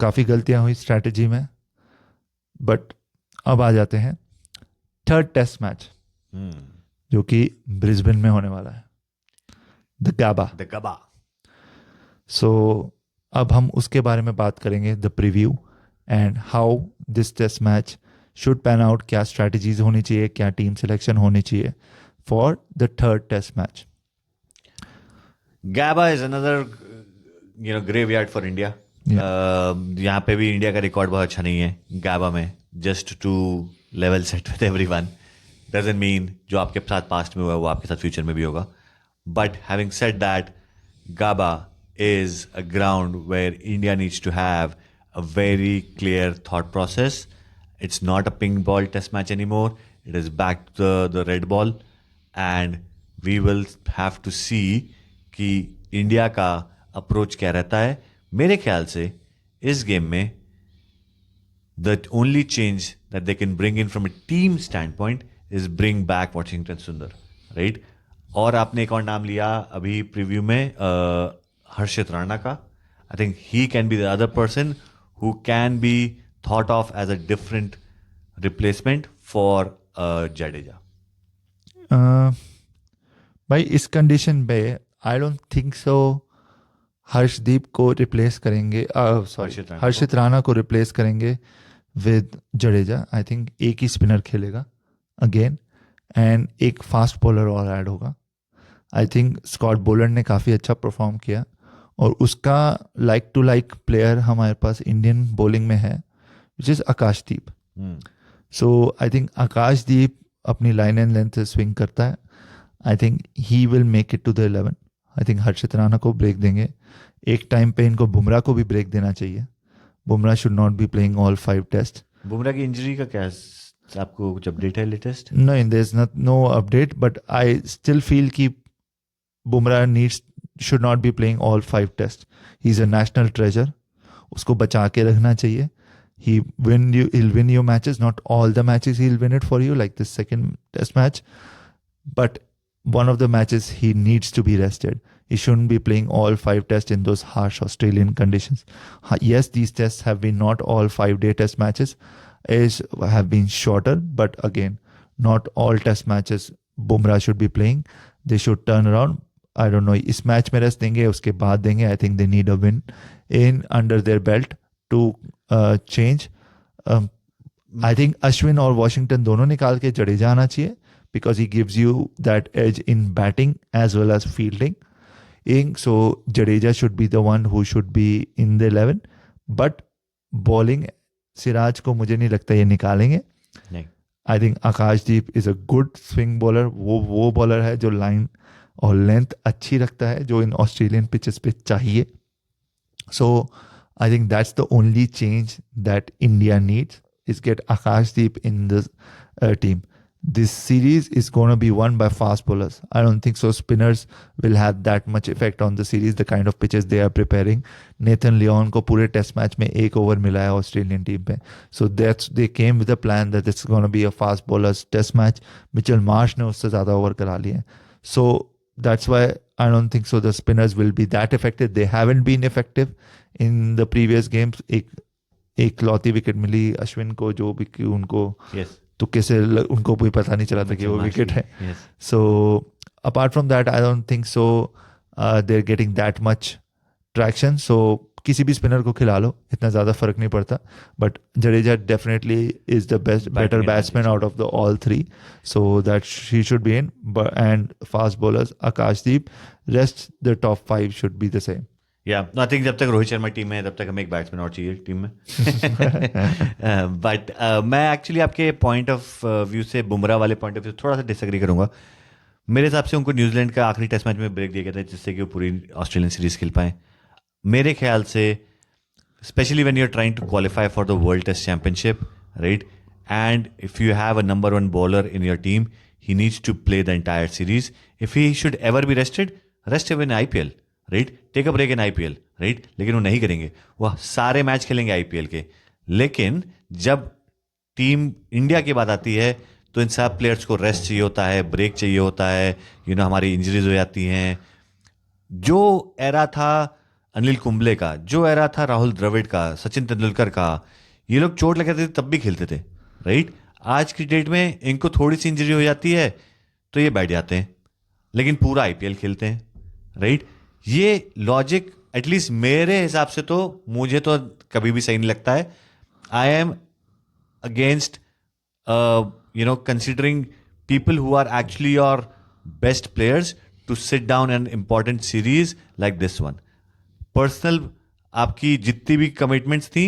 काफ़ी गलतियां हुई strategy में, but अब आ जाते हैं थर्ड टेस्ट मैच जो कि ब्रिस्बेन में होने वाला है, the Gabba.
The Gabba.
So अब हम उसके बारे में बात करेंगे, the preview and how this test match should pan out. क्या स्ट्रैटेजीज होनी चाहिए, क्या टीम सिलेक्शन होनी चाहिए for the third test match.
Gabba is another, graveyard for India. यहाँ पे भी इंडिया का रिकॉर्ड बहुत अच्छा नहीं है गैबा में। Just to level set with everyone, doesn't mean जो आपके साथ पास्ट में हुआ वो आपके साथ फ्यूचर में भी होगा। But having said that, Gabba is a ground where India needs to have a very clear thought process. It's not a pink ball test match anymore. It is back to the red ball, and we will have to see कि India का approach क्या रहता है। मेरे ख्याल से इस game में the only change that they can bring in from a team standpoint is bring back Washington Sundar, right? और आपने एक और नाम लिया अभी प्रीव्यू में हर्षित राणा का। I think he can be the other person who can be thought of as a different replacement for Jadeja.
भाई इस कंडीशन पे I don't think so Harshdeep को रिप्लेस करेंगे, हर्षित राणा को रिप्लेस करेंगे विद जडेजा। आई थिंक एक ही स्पिनर खेलेगा अगेन, एंड एक फास्ट बॉलर और ऐड होगा। आई थिंक स्कॉट बोलर ने काफ़ी अच्छा परफॉर्म किया, और उसका लाइक टू लाइक प्लेयर हमारे पास इंडियन बॉलिंग में है, which is Akashdeep. So I think Akashdeep अपनी लाइन एंड लेंथ से स्विंग करता है। I think he will make it to the 11। I think Harshit Rana को ब्रेक देंगे। एक टाइम पे इनको बुमराह को भी ब्रेक देना चाहिए। Bumrah should not be playing all 5 test.
Bumrah की इंजरी का क्या आपको कुछ अपडेट है latest?
No, there's no update, but I still feel कि Bumrah should not be playing all 5 tests. He's a national treasure. उसको बचा के रखना चाहिए। He'll win your matches. Not all the matches he'll win it for you, like this second test match. But one of the matches he needs to be rested. He shouldn't be playing all 5 tests in those harsh Australian conditions. Yes, these tests have been not all 5-day test matches. Have been shorter, but again, not all test matches Bumrah should be playing. They should turn around. I don't know, इस match में rest देंगे, उसके बाद देंगे। I think they need a win in under their belt to change. I think Ashwin और Washington दोनों निकाल के जडेजा आना चाहिए, because he gives you that edge in batting as well as fielding. So Jadeja should be the one who should be in the 11. But bowling, Siraj को मुझे नहीं लगता ये निकालेंगे.
नहीं.
आई think Akashdeep is a good swing bowler. वो bowler है जो लाइन और लेंथ अच्छी रखता है, जो इन ऑस्ट्रेलियन पिचेस पे चाहिए. So I think that's the only change that India needs, is get Akashdeep in the team. This series is going to be won by fast bowlers. I don't think so spinners will have that much effect on the series, the kind of pitches they are preparing. Nathan Lyon को पूरे test match में 1 over मिला है Australian team पे. So they came with a plan that it's going to be a fast bowlers test match. Mitchell Marsh ने उससे ज़्यादा over करा लिए. So that's why I don't think so the spinners will be that effective. They haven't been effective in the previous games. एक लौती wicket मिली अश्विन को, जो भी उनको तुक्के से उनको भी पता नहीं चला था कि वो विकेट है. So apart from that I don't think so they are getting that much traction. So किसी भी स्पिनर को खिला लो, इतना ज़्यादा फर्क नहीं पड़ता. But Jadeja definitely is the better batsman out of the all 3, so that she should be in. And fast bowlers Akashdeep, rest the top 5 should be the same.
I think जब तक रोहित शर्मा टीम में है तब तक हमें एक बैट्समैन और चाहिए टीम में. बट मैं एक्चुअली आपके पॉइंट ऑफ व्यू से, बुमराह वाले पॉइंट ऑफ व्यू से थोड़ा सा डिसएग्री करूंगा. मेरे हिसाब से उनको न्यूजीलैंड का आखिरी टेस्ट मैच में ब्रेक दिया गया था जिससे कि वो पूरी ऑस्ट्रेलियन सीरीज खेल पाए. मेरे ख्याल से specially when you are trying to qualify for the world test championship, right, and if you have a number 1 bowler in your team, he needs to play the entire series. If he should ever be rested, rest him in IPL, right, take a break in IPL, right. लेकिन वो नहीं करेंगे, वह सारे match खेलेंगे IPL के. लेकिन जब टीम इंडिया की बात आती है तो इन सब प्लेयर्स को रेस्ट चाहिए होता है, ब्रेक चाहिए होता है, हमारी इंजरीज हो जाती हैं. जो एरा था अनिल कुंबले का, जो एरा था राहुल द्रविड़ का, सचिन तेंदुलकर का, ये लोग चोट लगे थे तब भी खेलते थे, राइट. आज की डेट में इनको थोड़ी सी इंजरी हो जाती है तो ये बैठ जाते हैं, लेकिन पूरा IPL खेलते हैं, राइट. ये लॉजिक एटलीस्ट मेरे हिसाब से तो मुझे तो कभी भी सही नहीं लगता है. I am against considering people who are actually your best players to sit down an important series like this one. Personal आपकी जितनी भी कमिटमेंट्स थी,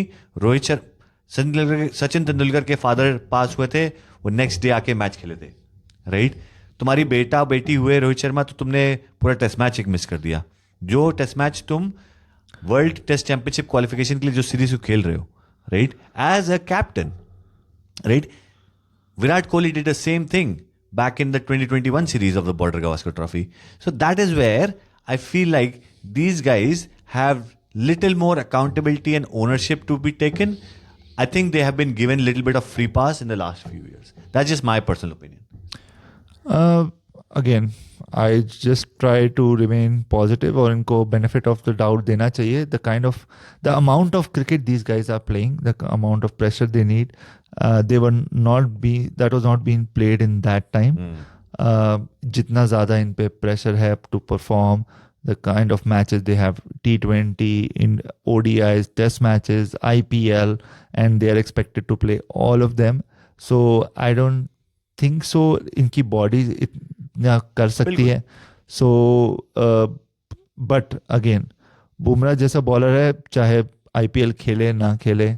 सचिन तेंदुलकर के फादर पास हुए थे, वो नेक्स्ट डे आके मैच खेले थे, राइट. तुम्हारी बेटा बेटी हुए रोहित शर्मा, तो तुमने पूरा टेस्ट मैच एक मिस कर दिया. जो टेस्ट मैच तुम वर्ल्ड टेस्ट चैंपियनशिप क्वालिफिकेशन के लिए जो सीरीज खेल रहे हो, right, as a captain, right. Virat Kohli did the same thing back in the 2021 series of the Border Gavaskar Trophy. So that is where I feel like these guys have little more accountability and ownership to be taken. I think they have been given a little bit of free pass in the last few years. That's just my personal opinion.
Again, I just try to remain positive और इनको benefit of the doubt देना चाहिए. The amount of cricket these guys are playing, the amount of pressure they need, that was not being played in that time. जितना ज़्यादा इन पे pressure है to perform, the kind of matches they have, T20, in ODIs, test matches, IPL, and they are expected to play all of them. So I don't think so इनकी body इतना कर सकती है. So but again, Bumrah जैसा bowler है, चाहे IPL खेले ना खेले,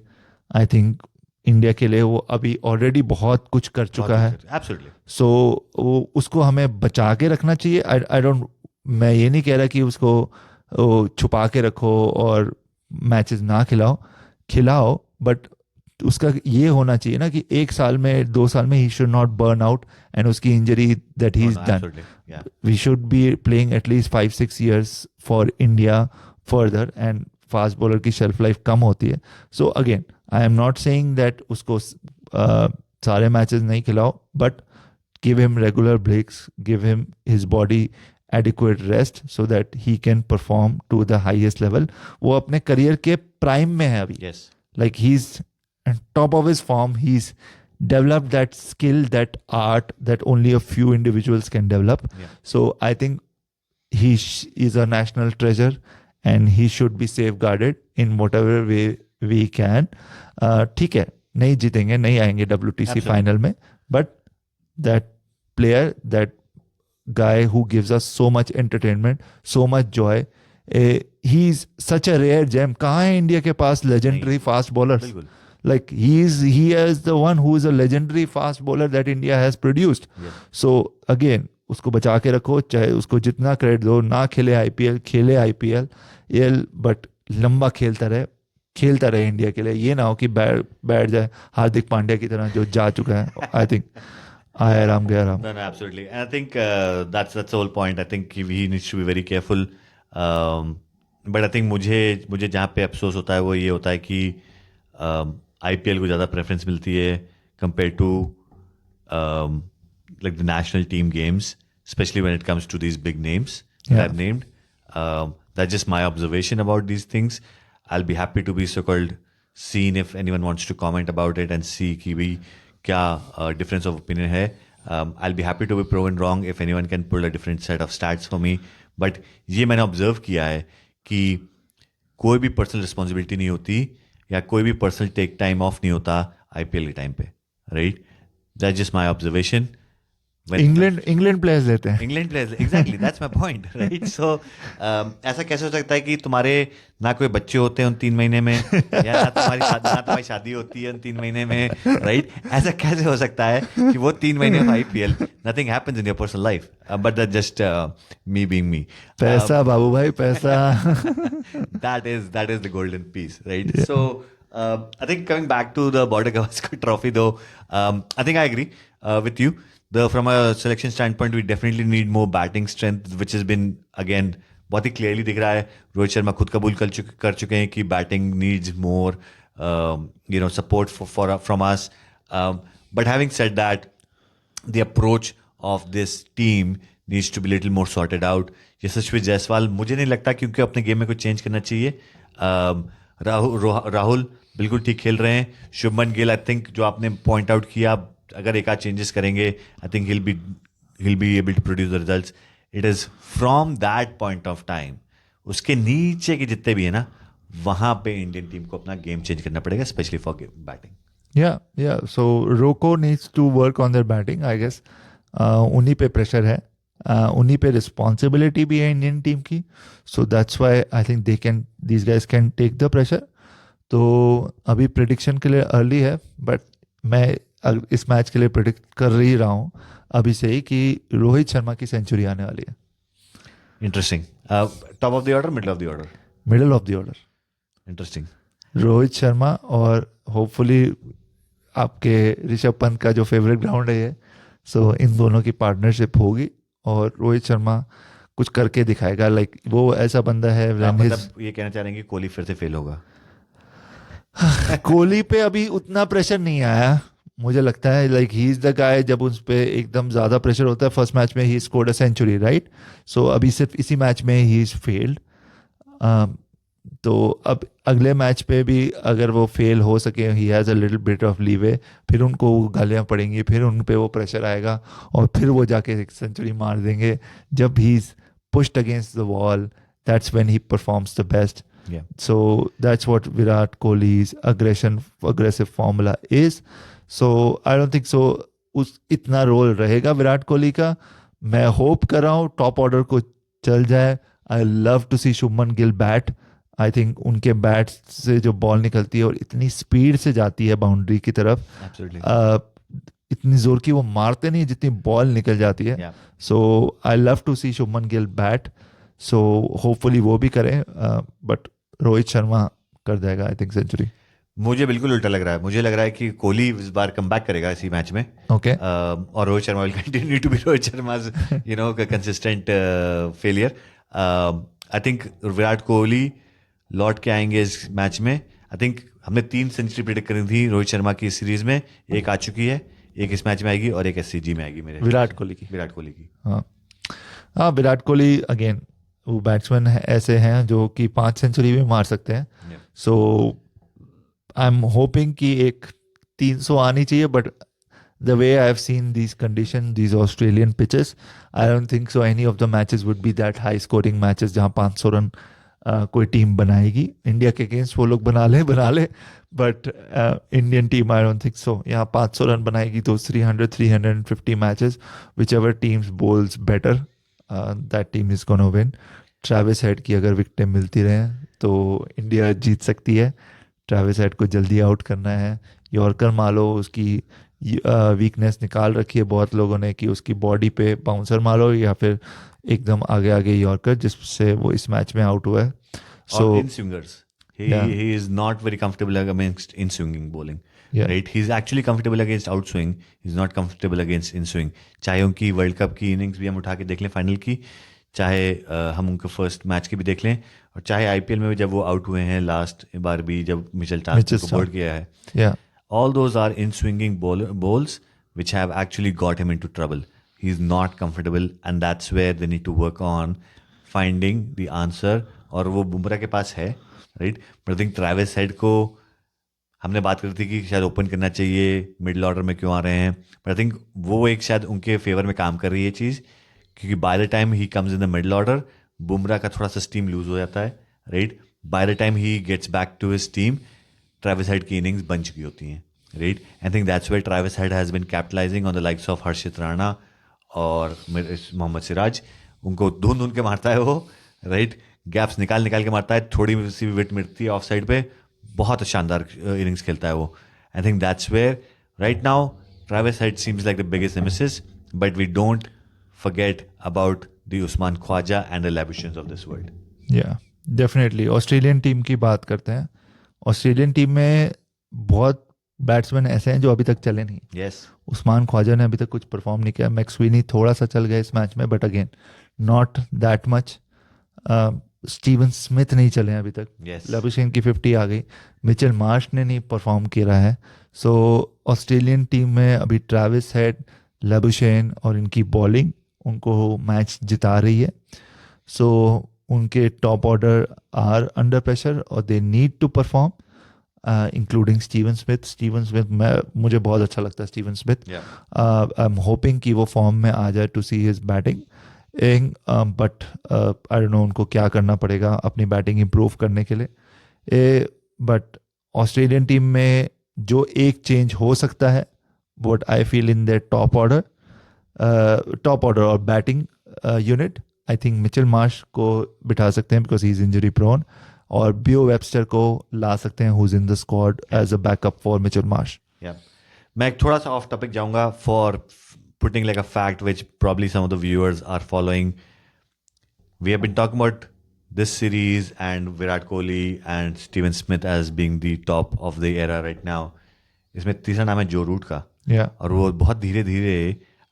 आई थिंक इंडिया के लिए वो अभी ऑलरेडी बहुत कुछ कर चुका है.
Absolutely.
So उसको हमें बचा के रखना चाहिए. मैं ये नहीं कह रहा कि उसको छुपा के रखो और मैचेस ना खिलाओ, बट उसका ये होना चाहिए ना कि 1 साल में 2 साल में he should not burn out and उसकी injury that he is done. We should be playing at least 5-6 years for India further, and fast bowler की शेल्फ लाइफ कम होती है. So again I am not saying that उसको सारे matches नहीं खिलाओ, but give him regular breaks, give him his body adequate rest so that he can perform to the highest level. वो अपने करियर के प्राइम में है अभी.
Yes.
Like he's on top of his form. He's developed that skill, that art that only a few individuals can develop.
Yeah.
So I think he is a national treasure and he should be safeguarded in whatever way we can. ठीक है, नहीं जीतेंगे, नहीं आएंगे WTC final में, but that player, that guy who gives us so much entertainment, so much joy. He's such a rare gem. कहाँ है India के पास legendary fast bowlers?
बिल्कुल.
Like he is the one who is a legendary fast bowler that India has produced.
Yes.
So again, उसको बचा के रखो, चाहे उसको जितना क्रेडिट दो, ना खेले आईपीएल, खेले आईपीएल, बट लंबा खेलता रहे इंडिया के लिए. ये ना हो कि बैठ जाए हार्दिक पांड्या की तरह जो जा चुका है. आई थिंक आया राम गया Ram.
No, absolutely. And I think that's the whole point. I think he needs to be very careful. But I think मुझे जहाँ पे अफसोस होता है वो ये होता है कि IPL को ज़्यादा प्रेफरेंस मिलती है compared to like the national team games, especially when it comes to these big names that
Yeah.
I've named. That's just my observation about these things. I'll be happy to be so-called seen if anyone wants to comment about it and see कि भी क्या difference of opinion है. I'll be happy to be proven wrong if anyone can pull a different set of stats for me. But ये मैंने observe किया है कि कोई भी पर्सनल रिस्पॉन्सिबिलिटी नहीं होती या कोई भी पर्सनल टेक टाइम ऑफ नहीं होता IPL के टाइम पे, right? That's just my observation.
England players लेते हैं.
England players, exactly, that's my point, right? So ऐसा कैसे हो सकता है कि तुम्हारे ना कोई बच्चे होते हैं उन 3 महीने में या ना तुम्हारी शादी होती है उन 3 महीने में, राइट? ऐसा कैसे हो सकता है कि वो 3 महीने of IPL nothing happens in your personal life, but that just me being me.
पैसा बाबू भाई, पैसा.
that is the golden piece, right? So I think coming back to the Border Gavaskar Trophy though, I think I agree with you. From a selection standpoint, we definitely need more batting strength, which has been again बहुत ही clearly दिख रहा है. रोहित शर्मा खुद कबूल कर चुके हैं कि batting needs more support from us. But having said that, the approach of this team needs to be little more sorted out. यशस्वी जायसवाल मुझे नहीं लगता क्योंकि अपने गेम में कुछ चेंज करना चाहिए. राहुल बिल्कुल ठीक खेल रहे हैं. शुभमन गिल, आई थिंक जो आपने पॉइंट आउट किया, अगर एक आध चेंजेस करेंगे, I think he'll be able to produce the results. It is from that point of time, उसके नीचे के जितने भी है ना, वहां पे इंडियन टीम को अपना गेम चेंज करना पड़ेगा, specially for batting.
Yeah. So Rocco needs to work on their batting, I guess. उन्हीं पे प्रेशर है, उन्हीं पे रिस्पॉन्सिबिलिटी भी है इंडियन टीम की. So that's why I think these guys can take the pressure. तो अभी प्रिडिक्शन के लिए अर्ली है, बट मैं इस मैच के लिए प्रिडिक्ट कर ही रहा हूँ अभी से ही कि रोहित शर्मा की सेंचुरी आने वाली है.
Interesting. Top of the order, middle of the order?
Middle of the order.
Interesting.
Rohit Sharma और होपफुली आपके ऋषभ पंत का जो फेवरेट ग्राउंड है ये, सो इन दोनों की पार्टनरशिप होगी और रोहित शर्मा कुछ करके दिखाएगा. लाइक वो ऐसा बंदा है.
मतलब ये कहना चाह रहे हैं कि कोहली फिर से फेल होगा?
कोहली पे अभी उतना प्रेशर नहीं आया मुझे लगता है. Like he is the guy, जब उस पर एकदम ज़्यादा प्रेशर होता है. फर्स्ट मैच में ही scored a century, right? So अभी सिर्फ इसी मैच में ही इज फेल्ड. तो अब अगले मैच पे भी अगर वो फेल हो सके, he has a little bit of leeway, फिर उनको गालियाँ पड़ेंगी, फिर उन पे वो प्रेशर आएगा और फिर वो जाके एक सेंचुरी मार देंगे. जब he is pushed against the wall, that's when he performs the best.
Yeah.
So that's what Virat Kohli's aggressive formula is. So I don't think so इतना रोल रहेगा विराट कोहली का. मैं होप कर रहा हूँ टॉप ऑर्डर को चल जाए. I love to see Shubman Gill bat. I think उनके बैट से जो बॉल निकलती है और इतनी स्पीड से जाती है बाउंड्री की तरफ, इतनी जोर की वो मारते नहीं जितनी बॉल निकल जाती है. So I love to see Shubman Gill bat. So hopefully वो भी करें, बट रोहित शर्मा कर देगा आई थिंक सेंचुरी.
मुझे बिल्कुल उल्टा लग रहा है. मुझे लग रहा है कि कोहली इस बार कम बैक करेगा इसी मैच में.
ओके.
और Rohit Sharma will continue to be Rohit Sharma's consistent failure. I think Virat Kohli लौट के आएंगे इस मैच में. आई थिंक हमने 3 सेंचुरी प्रेडिक्ट करी थी रोहित शर्मा की इस सीरीज में. एक आ चुकी है, एक इस मैच में आएगी और एक SCG में आएगी. मेरे
विराट कोहली की. हाँ, विराट कोहली अगेन वो बैट्समैन ऐसे हैं जो कि 5 सेंचुरी भी मार सकते हैं. सो आई एम होपिंग कि एक 300 आनी चाहिए, but the way I have seen these condition, these Australian pitches, I don't think so any of the matches would be that high scoring matches जहाँ 500 रन कोई टीम बनाएगी इंडिया के अगेंस्ट, वो लोग बना ले but Indian team I don't think so. यहाँ 500 run बनाएगी तो 350 matches, whichever teams bowls better that team is gonna win. Travis Head की अगर विकेटें मिलती रहें तो इंडिया जीत सकती है। ट्रेविस हेड को जल्दी आउट करना है। यॉर्कर मारो, उसकी वीकनेस निकाल रखी है बहुत लोगों ने कि उसकी बॉडी पे बाउंसर मारो या फिर एकदम आगे आगे यॉर्कर, जिससे वो इस मैच में आउट हुआ है।
Or
so
in swingers.
Yeah.
He is not very comfortable against in swinging bowling.
Yeah.
Right? He's actually comfortable against outswing. He's not comfortable against in swing. चाहे उनकी वर्ल्ड कप की innings भी हम उठा के देख लें फाइनल की, चाहे हम उनके फर्स्ट मैच की भी देख लें, और चाहे आईपीएल में भी जब वो आउट हुए हैं लास्ट बार भी जब मिचेल स्टार्क को बोल्ड किया है.
Yeah.
All those are in swinging bowls which have actually got him into trouble. He's not comfortable and that's where they need to work on finding the answer. और वो बुमराह के पास है, right. But I think Travis head को हमने बात करी थी कि शायद ओपन करना चाहिए, मिडिल ऑर्डर में क्यों आ रहे हैं, बट आई थिंक वो एक शायद उनके फेवर में काम कर रही है चीज़, क्योंकि by the time he comes in the middle order Bumrah का थोड़ा सा स्टीम लूज हो जाता है, right. By the time he gets back to his team Travis Head की इनिंग्स बन चुकी होती हैं, right. I think that's where Travis Head has been capitalising on the likes of Harshit Rana और मोहम्मद सिराज. उनको ढूंढ के मारता है वो, राइट. गैप्स निकाल के मारता है, थोड़ी सी भी विकेट मिलती है ऑफ साइड पे, बहुत शानदार इनिंग्स खेलता है वो. I think that's where right now Travis Head seems like the biggest nemesis, but we don't forget about the Usman Khawaja and the Labuschagnes of this world.
Yeah definitely Australian team की बात करते हैं. ऑस्ट्रेलियन टीम में बहुत batsman ऐसे हैं जो अभी तक चले नहीं.
यस,
उस्मान ख्वाजा ने अभी तक कुछ परफॉर्म नहीं किया. मैक्सवेनी थोड़ा सा चल गया इस मैच में, but again not that much. Steven Smith नहीं चले हैं अभी तक.
यस.
लैबुशेन की 50 आ गई. मिचेल मार्श ने नहीं परफॉर्म किया है. सो ऑस्ट्रेलियन टीम में अभी ट्रेविस हेड, लैबुशेन और इनकी बॉलिंग उनको मैच जिता रही है. सो उनके top order are under pressure और they need to perform, including Steven Smith. Steven Smith मुझे बहुत अच्छा लगता है. Steven Smith I am hoping कि वो फॉर्म में आ जाए to see his batting. But I don't know उनको क्या करना पड़ेगा अपनी बैटिंग इम्प्रूव करने के लिए. बट ऑस्ट्रेलियन टीम में जो एक चेंज हो सकता है, what I feel in their top order और batting unit, I think Mitchell Marsh को बिठा सकते हैं because he is injury prone, और बियो वेबस्टर को ला सकते हैं who is in the squad as a backup for Mitchell Marsh.
मैं एक थोड़ा सा ऑफ टॉपिक जाऊंगा for putting like a fact which probably some of the viewers are following. We have been talking about this series and Virat Kohli and Steven Smith as being the top of the era right now. इसमें तीसरा नाम है जो Root का. और वो बहुत धीरे धीरे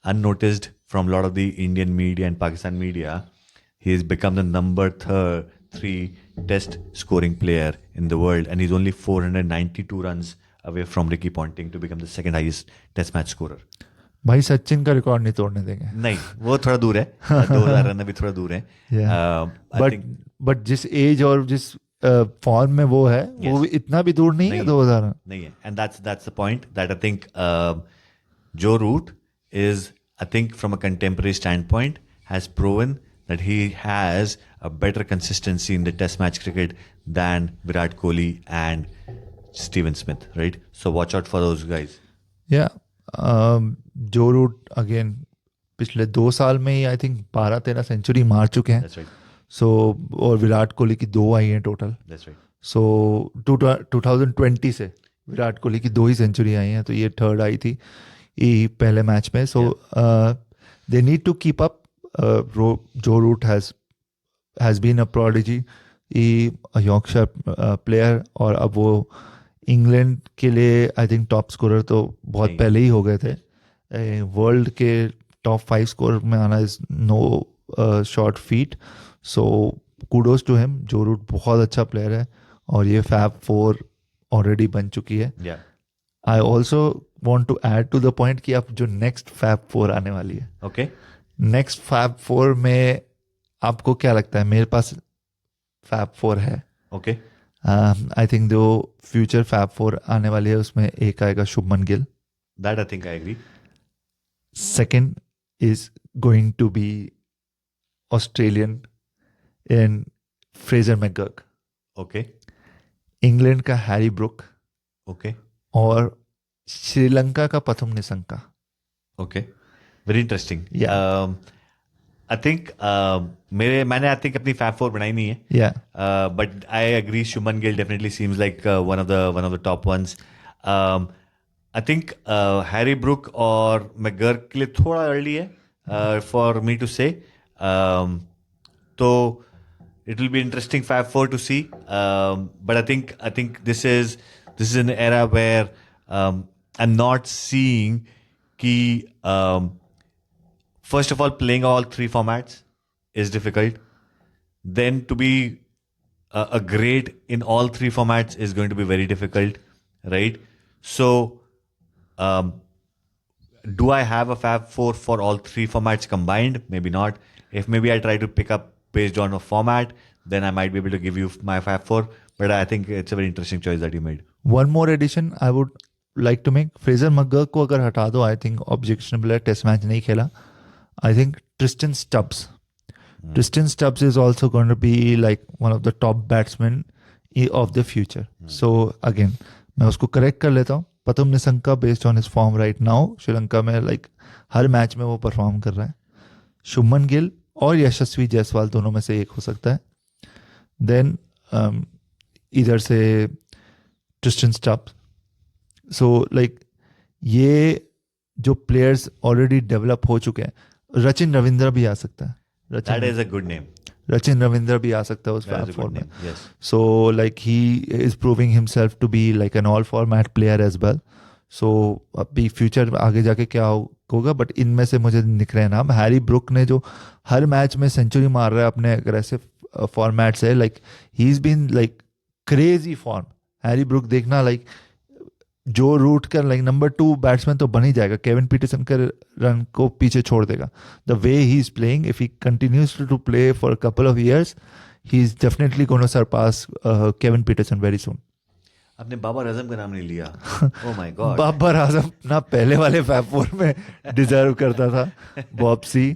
unnoticed from a lot of the Indian media and Pakistan media, he has become the number 3 test scoring player in the world, and he's only 492 runs away from Ricky Ponting to become the second highest test match scorer.
भाई सचिन का record नहीं तोड़ने देंगे.
नहीं, वो थोड़ा दूर है. 2000 रन अभी थोड़ा दूर है.
बट जिस एज और जिस फॉर्म में वो है, वो इतना भी दूर नहीं है 2000 रन.
नहीं है. And that's the point that I think Joe Root is, I think from a contemporary standpoint has proven that he has a better consistency in the test match cricket than Virat Kohli and Steven Smith, right? So watch out for those guys.
Yeah. जो root again पिछले 2 साल में ही I think 12-13 century मार चुके हैं.
That's right.
सो और विराट कोहली की 2 आई हैं टोटल.
That's right.
सो 2020 से विराट कोहली की 2 ही सेंचुरी आई हैं, तो ये 3rd आई थी ये पहले मैच में. So they need to keep up. Joe Root has been a prodigy, Yorkshire player, और अब वो इंग्लैंड के लिए आई थिंक टॉप स्कोरर तो बहुत पहले ही हो गए थे. वर्ल्ड के टॉप 5 स्कोर में आना is no short feat. So kudos to him. Joe Root बहुत अच्छा प्लेयर है और ये फैब 4 ऑलरेडी बन चुकी है. I also want to add to the point कि अब जो नेक्स्ट फैब 4 आने वाली है,
ओके,
नेक्स्ट फैब 4 में आपको क्या लगता है? मेरे पास फैब 4 है.
ओके.
आई थिंक जो फ्यूचर फैब 4 आने वाली है उसमें एक आएगा Shubman Gill.
That I think I agree.
Second is going to be Australian. In Fraser McGurk,
Okay.
England का हैरी ब्रुक
Okay.
और श्रीलंका का Pathum Nissanka.
Okay. Very interesting.
Yeah.
I think मैंने I think अपनी Fab Four बनाई नहीं है.
Yeah.
But I agree. Shuman Gill definitely seems like one of the top ones. I think Harry Brook और McGurk के लिए थोड़ा early है for me to say. So it will be interesting Fab Four to see. But I think this is an era where I'm not seeing कि first of all, playing all three formats is difficult. Then to be a great in all three formats is going to be very difficult, right? So, do I have a Fab Four for all three formats combined? Maybe not. If maybe I try to pick up based on a format, then I might be able to give you my Fab Four. But I think it's a very interesting choice that you made.
One more addition I would like to make. Fraser McGurk को अगर हटा दो, I think objectionable है, test match नहीं खेला. I think Tristan Stubbs is also going to be like one of the top batsman of the future. So again मैं उसको correct कर लेता हूँ. Pathum Nissanka based on his form right now Sri Lanka में, like हर match में वो परफॉर्म कर रहा है. शुभमन गिल और यशस्वी जायसवाल दोनों में से एक हो सकता है. देन इधर से ट्रिस्टन स्टब्स. सो लाइक ये जो प्लेयर्स ऑलरेडी डेवलप हो चुके हैं. रचिन रविंद्र भी आ सकता है.
That is a good name.
Rachin Ravindra भी आ सकता है उस
That is a
form
good
में.
name. Yes.
So like he is proving himself to be like an all format player as well. So अभी फ्यूचर आगे जाके क्या होगा, बट इनमें से मुझे दिख रहे हैं नाम. हैरी ब्रुक ने जो हर मैच में सेंचुरी मार रहा है अपने अग्रेसिव फॉर्मेट से, like he is been like crazy form. Harry Brook देखना, लाइक जो रूट का लाइक नंबर 2 बैट्समैन तो बन ही जाएगा. केविन पीटरसन के रन को पीछे छोड़ देगा. The way he is playing, if he continues to play for a couple of years, he is definitely gonna surpass Kevin Pietersen very soon.
आपने बाबर आजम का नाम नहीं लिया. Oh my God.
Babar Azam ना पहले वाले फैब फोर में डिजर्व करता था. Bobsy,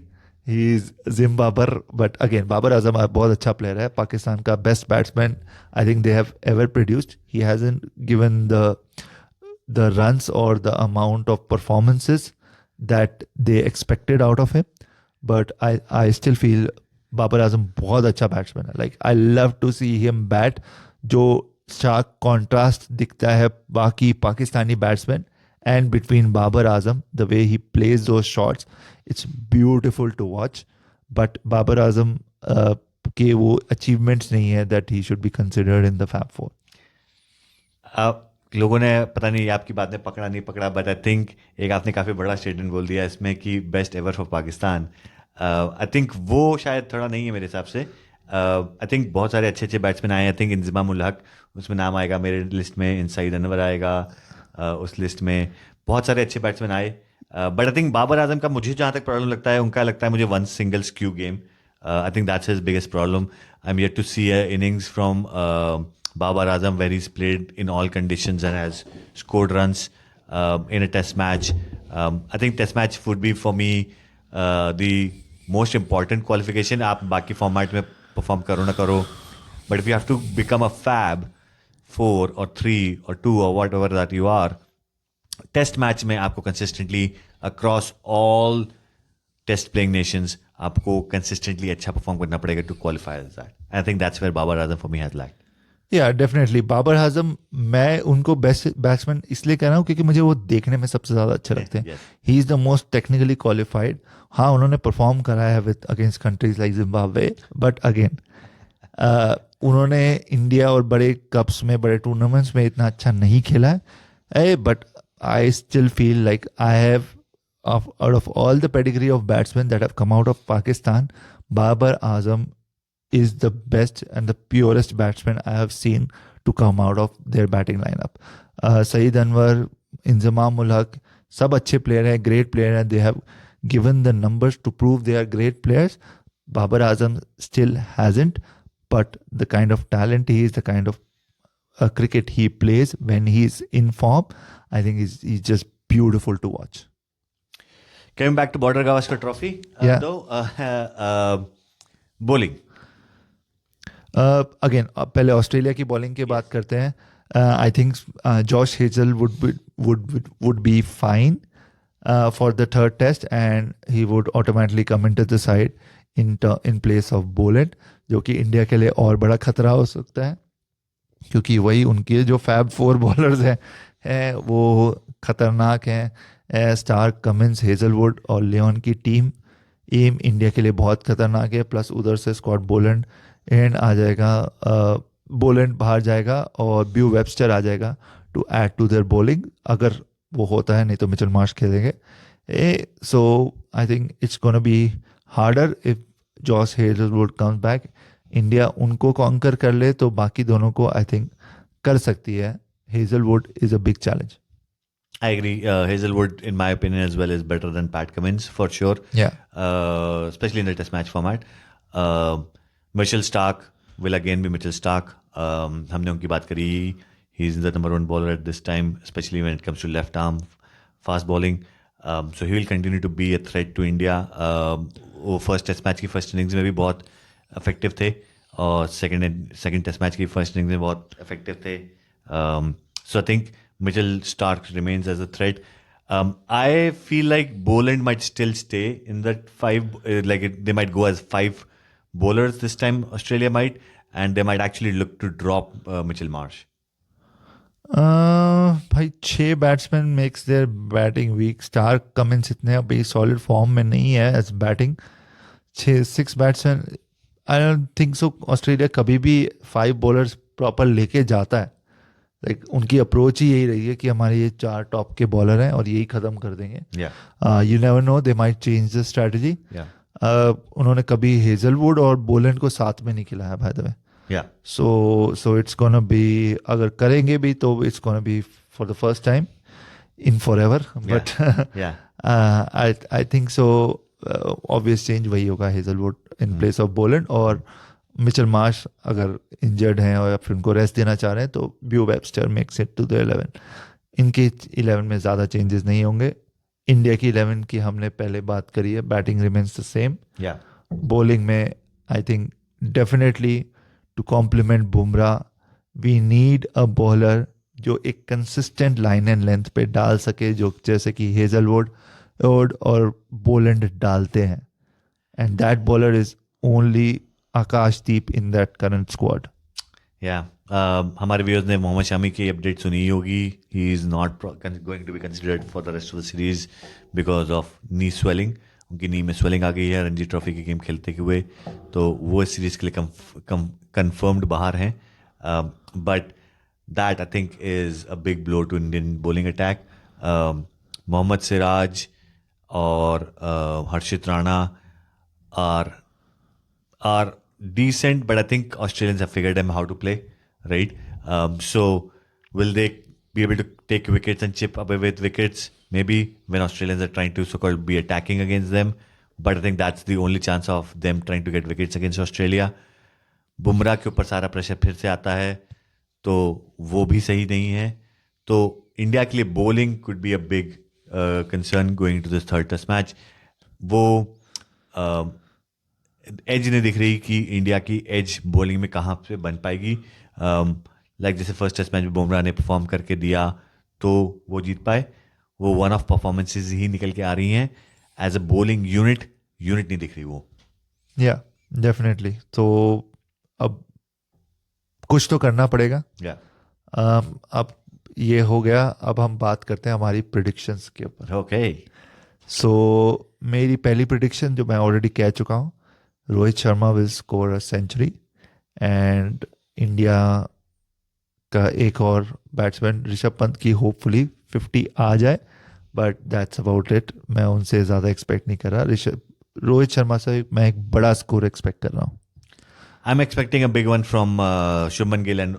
he is Jim Babar. But again Babar Azam बहुत अच्छा प्लेयर है, पाकिस्तान का best batsman I think they have ever produced. He hasn't given the runs or the amount of performances that they expected out of him, but I still feel Babar Azam बहुत अच्छा batsman है. Like I love to see him bat. जो stark contrast दिखता है बाकी Pakistani batsman and between Babar Azam, the way he plays those shots, it's beautiful to watch. But Babar Azam के वो achievements नहीं है that he should be considered in the Fab Four.
लोगों ने पता नहीं आपकी बात ने पकड़ा नहीं पकड़ा, बट आई थिंक एक आपने काफ़ी बड़ा स्टेटमेंट बोल दिया इसमें कि best ever for Pakistan. I think वो शायद थोड़ा नहीं है मेरे हिसाब से. आई थिंक बहुत सारे अच्छे अच्छे बैट्समैन आए. आई थिंक इंजमाम उल हक उसमें नाम आएगा मेरे लिस्ट में. इनसाइड अनवर आएगा उस लिस्ट में. बहुत सारे अच्छे बैट्समैन आए. But I think Babar Azam का मुझे जहाँ तक प्रॉब्लम लगता है, उनका लगता है मुझे one single skew game. I think that's his biggest problem. I am yet to see a innings from Babar Azam where he's played in all conditions and has scored runs in a test match. I think test match would be for me the most important qualification. आप बाकी format में perform करो ना करो, but if you have to become a Fab 4 or 3 or 2 or whatever that you are, test match में आपको consistently across all test playing nations आपको consistently अच्छा परफॉर्म करना पड़ेगा to qualify as that. I think that's where Babar Azam for me has lacked.
या definitely Babar Azam, मैं उनको best batsman इसलिए कह रहा हूँ क्योंकि मुझे वो देखने में सबसे ज़्यादा अच्छे लगते हैं. He is the most technically qualified. हाँ, उन्होंने परफॉर्म करा है with against countries like Zimbabwe, but again उन्होंने इंडिया और बड़े कप्स में, बड़े टूर्नामेंट्स में इतना अच्छा नहीं खेला है. But I still feel like I have out of all the pedigree of batsman that have come out of Pakistan, Babar Azam is the best and the purest batsman I have seen to come out of their batting lineup. Saeed Anwar, Inzamam ul Haq, सब अच्छे player हैं, great player हैं. They have given the numbers to prove they are great players. Babar Azam still hasn't, but the kind of talent he is, the kind of cricket he plays when he is in form, I think he's just beautiful to watch.
Coming back to Border Gavaskar Trophy,
Yeah.
though, bowling.
Again पहले Australia की bowling की बात करते हैं. I think Josh hazel would be fine for the third test, and he would automatically come into the side in place of Boland, जो कि India के लिए और बड़ा खतरा हो सकता है, क्योंकि वही उनके जो फैब 4 बॉलर्स हैं वो खतरनाक हैं. स्टार्क, कमिंस, हेजलवुड और लियोन की टीम एम इंडिया के लिए बहुत खतरनाक है. प्लस उधर से स्कॉट बोलैंड एंड आ जाएगा, बोलैंड बाहर जाएगा और ब्यू वेबस्टर आ जाएगा to add to their bowling, अगर वो होता है. नहीं तो मिचेल मार्श खेलेंगे. So I think it's gonna be harder if Josh Hazlewood comes back. India उनको कॉन्कर कर ले तो बाकी दोनों को आई थिंक कर सकती है. Hazlewood is a big challenge.
I agree. Hazelwood, in my opinion, as well, is better than Pat Cummins for sure.
Yeah.
Especially in the Test match format. Mitchell Starc will again be Mitchell Starc. हमने उनकी बात करी. He's the number 1 bowler at this time, especially when it comes to left arm fast bowling. So he will continue to be a threat to India. वो first Test match की first innings में भी बहुत effective थे और second Test match की first innings में बहुत effective थे. So I think Mitchell Starc remains as a threat. I feel like Boland might still stay in that 5, they might go as 5 bowlers this time, Australia might, and they might actually look to drop Mitchell Marsh.
भाई 6 batsman makes their batting weak. Starc, Cummins इतने अभी solid form में नहीं है as batting. 6 batsman, I don't think so Australia कभी भी 5 bowlers proper लेके जाता है. लाइक उनकी अप्रोच ही यही रही है कि हमारे ये 4 टॉप के बॉलर हैं और यही ख़त्म कर देंगे. You never know, they might change the strategy. उन्होंने कभी हेजलवुड और बोलैंड को साथ में नहीं खिलाया by the way. So it's gonna B, अगर करेंगे भी तो it's gonna B for the first time in for ever. But I think so obvious change वही होगा, Hazlewood in place of Boland. और मिचेल मार्श अगर इंजर्ड हैं और फिर उनको रेस्ट देना चाह रहे हैं तो Beau Webster makes it to the 11. इनके 11 में ज़्यादा चेंजेस नहीं होंगे. इंडिया की 11 की हमने पहले बात करी है. Batting remains the same. Bowling में I think definitely to complement Bumrah we need a bowler जो एक कंसिस्टेंट लाइन एंड लेंथ पे डाल सके, जो जैसे कि हेजलवुड और बोलैंड डालते हैं. And that bowler is only Akashdeep in that current squad.
हमारे व्यूअर्स ने मोहम्मद शामी की अपडेट सुनी ही होगी. He is not going to be considered for the rest of the series because of knee swelling. उनकी नी में स्वेलिंग आ गई है रणजी ट्रॉफी की गेम खेलते हुए, तो वो इस सीरीज़ के लिए कंफर्म्ड बाहर हैं. But that I think is a big blow to Indian bowling attack. Mohammed Siraj और Harshit Rana are decent, but I think Australians have figured out how to play, right? So will they be able to take wickets and chip away with wickets? Maybe when Australians are trying to so-called be attacking against them, but I think that's the only chance of them trying to get wickets against Australia. Bumrah के ऊपर सारा pressure फिर से आता है तो वो भी सही नहीं है. तो इंडिया के लिए bowling could be a big concern going to this third test match. वो एज नहीं दिख रही कि इंडिया की एज बॉलिंग में कहाँ पे बन पाएगी. लाइक जैसे फर्स्ट टेस्ट मैच में बुमराह ने परफॉर्म करके दिया तो वो जीत पाए. वो वन ऑफ परफॉर्मेंसेज ही निकल के आ रही हैं. एज अ बॉलिंग यूनिट नहीं दिख रही वो.
या डेफिनेटली. तो अब कुछ तो करना पड़ेगा. अब ये हो गया. अब हम बात करते हैं हमारी प्रिडिक्शंस के ऊपर.
ओके.
सो मेरी पहली प्रिडिक्शन जो मैं ऑलरेडी कह चुका हूँ, Rohit Sharma will score a century and India का एक और बैट्समैन ऋषभ पंत की होपफुली 50 आ जाए, बट दैट्स अबाउट इट. मैं उनसे ज़्यादा एक्सपेक्ट नहीं कर रहा. रोहित शर्मा से मैं एक बड़ा स्कोर एक्सपेक्ट कर रहा हूँ.
I am expecting a big one from Shubman Gill and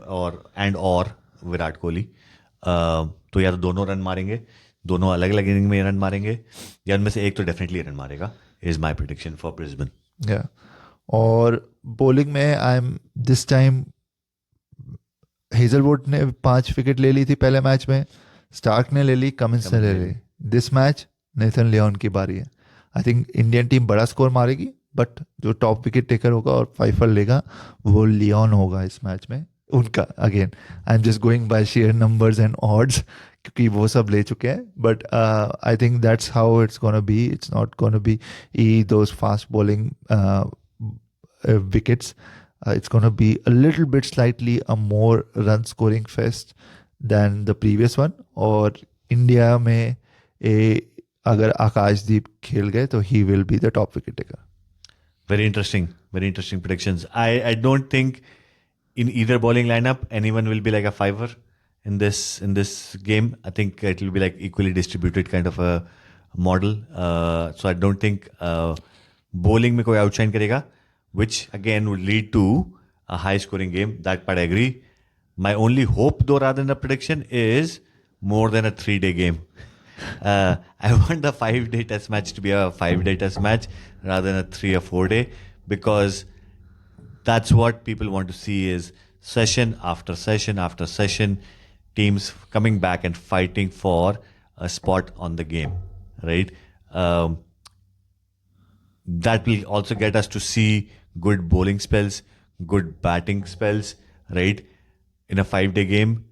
Virat Kohli. तो या तो दोनों रन मारेंगे, दोनों अलग अलग इनिंग में रन मारेंगे, या उनमें से एक तो डेफिनेटली रन मारेगा. Is my prediction for Brisbane.
और बॉलिंग में I am this time, Hazlewood ने 5 विकेट ले ली थी पहले मैच में, स्टार्क ने ले ली, कमिंस ने ले ली. दिस मैच नेथन लियोन की बारी है. आई थिंक इंडियन टीम बड़ा स्कोर मारेगी बट जो टॉप विकेट टेकर होगा और फाइफर लेगा वो लियोन होगा इस मैच में उनका. Again I am just going by share numbers and odds क्योंकि वो सब ले चुके हैं. But I think that's how it's gonna B. It's not gonna be those fast bowling wickets. It's going to be a little bit slightly a more run scoring fest than the previous one. और India में अगर आकाशदीप खेल गए तो he will be the top wicket taker.
Very interesting predictions. I don't think in either bowling lineup anyone will be like a fiver in this game. I think it will be like equally distributed kind of a model. So I don't think bowling में कोई outshine करेगा, which again would lead to a high scoring game. That part I agree. My only hope though rather than a prediction is more than a 3-day game. I want the 5-day test match to be a 5-day test match rather than a 3 or 4-day, because that's what people want to see is session after session after session, teams coming back and fighting for a spot on the game, right? That will also get us to see good bowling spells, good batting spells, right? In a 5-day game.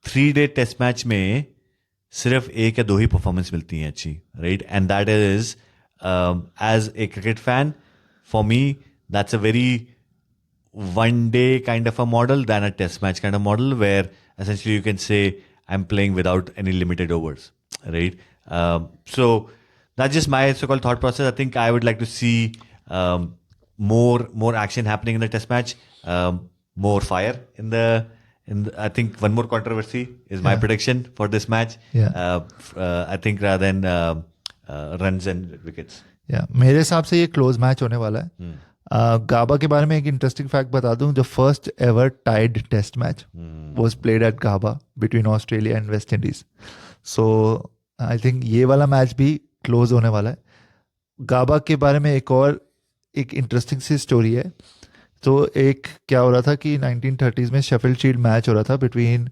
3-day test match में सिर्फ एक या दो ही performance मिलती हैं अच्छी, right? And that is, as a cricket fan, for me, that's a very one-day kind of a model than a test match kind of model where essentially you can say I'm playing without any limited overs, right? So that's just my so-called thought process. I think I would like to see more action happening in the test match, more fire in the I think one more controversy is my prediction for this match. I think rather than runs and wickets.
मेरे हिसाब से ये close match होने वाला है. गाबा के बारे में एक इंटरेस्टिंग फैक्ट बता दूं. The first ever tied test match was played at Gabba between Australia and West Indies. So I think ये वाला मैच भी क्लोज होने वाला है. गाबा के बारे में एक इंटरेस्टिंग सी स्टोरी है. तो एक क्या हो रहा था कि 1930s में शेफील्ड शील्ड मैच हो रहा था between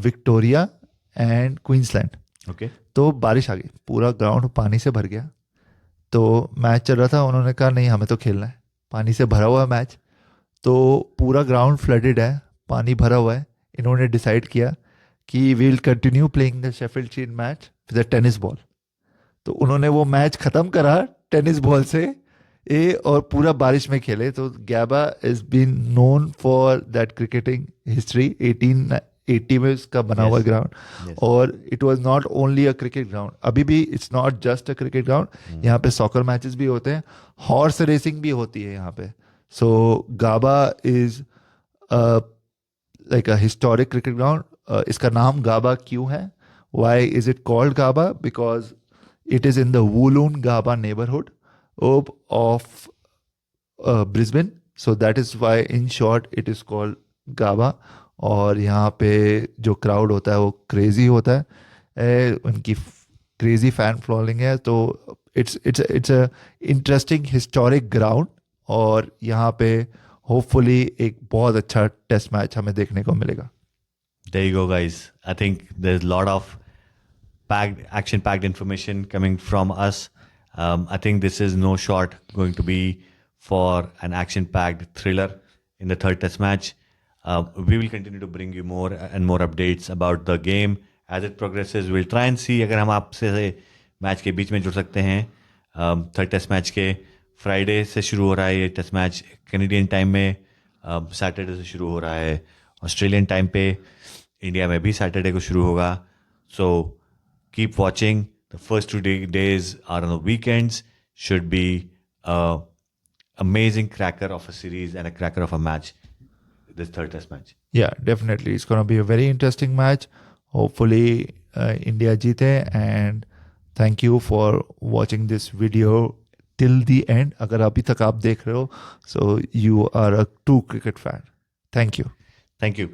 Victoria and Queensland.
Okay.
तो बारिश आ गई, पूरा ग्राउंड पानी से भर गया. तो मैच चल रहा था, उन्होंने कहा नहीं हमें तो खेलना है. पानी से भरा हुआ मैच, तो पूरा ग्राउंड फ्लडेड है, पानी भरा हुआ है. इन्होंने डिसाइड किया कि we will continue playing the Sheffield Shield match with a tennis ball. तो उन्होंने वो मैच ख़त्म करा टेनिस बॉल से और पूरा बारिश में खेले. तो Gabba is been known for that cricketing history. 1880 में उसका बना हुआ ग्राउंड. और it was not only a cricket ground, अभी भी it's not just a cricket ground. यहाँ पे सॉकर मैचेस भी होते हैं, हॉर्स रेसिंग भी होती है यहाँ पे. So Gabba is like a historic cricket ground. इसका नाम गाबा क्यों है? Why is it called Gabba? Because it is in the Wooloon Gaba neighborhood of Brisbane. So that is why in short it is called Gaba. और यहाँ पे जो crowd होता है वो क्रेजी होता है, उनकी क्रेजी फैन फॉलोइंग है. तो it's a interesting historic ground. और यहाँ पे होपफुली एक बहुत अच्छा टेस्ट मैच हमें देखने को मिलेगा.
There you go, guys. I think there's a lot of action-packed information coming from us. I think this is no short going to be for an action-packed thriller in the third test match. We will continue to bring you more and more updates about the game as it progresses. We'll try and see अगर हम आपसे match के बीच में जुड़ सकते हैं. Third test match के Friday से शुरू हो रहा है ये टेस्ट मैच कैनेडियन टाइम में, सैटरडे से शुरू हो रहा है ऑस्ट्रेलियन टाइम पे, इंडिया में भी सैटरडे को शुरू होगा. So keep watching. The first 2 days are on the weekends. Should be an amazing cracker of a series and a cracker of a match, this third test match.
Yeah, definitely. It's going to be a very interesting match. Hopefully, India jeete. And thank you for watching this video till the end. अगर अभी तक आप देख रहे हो, so you are a true cricket fan. Thank you.
Thank you.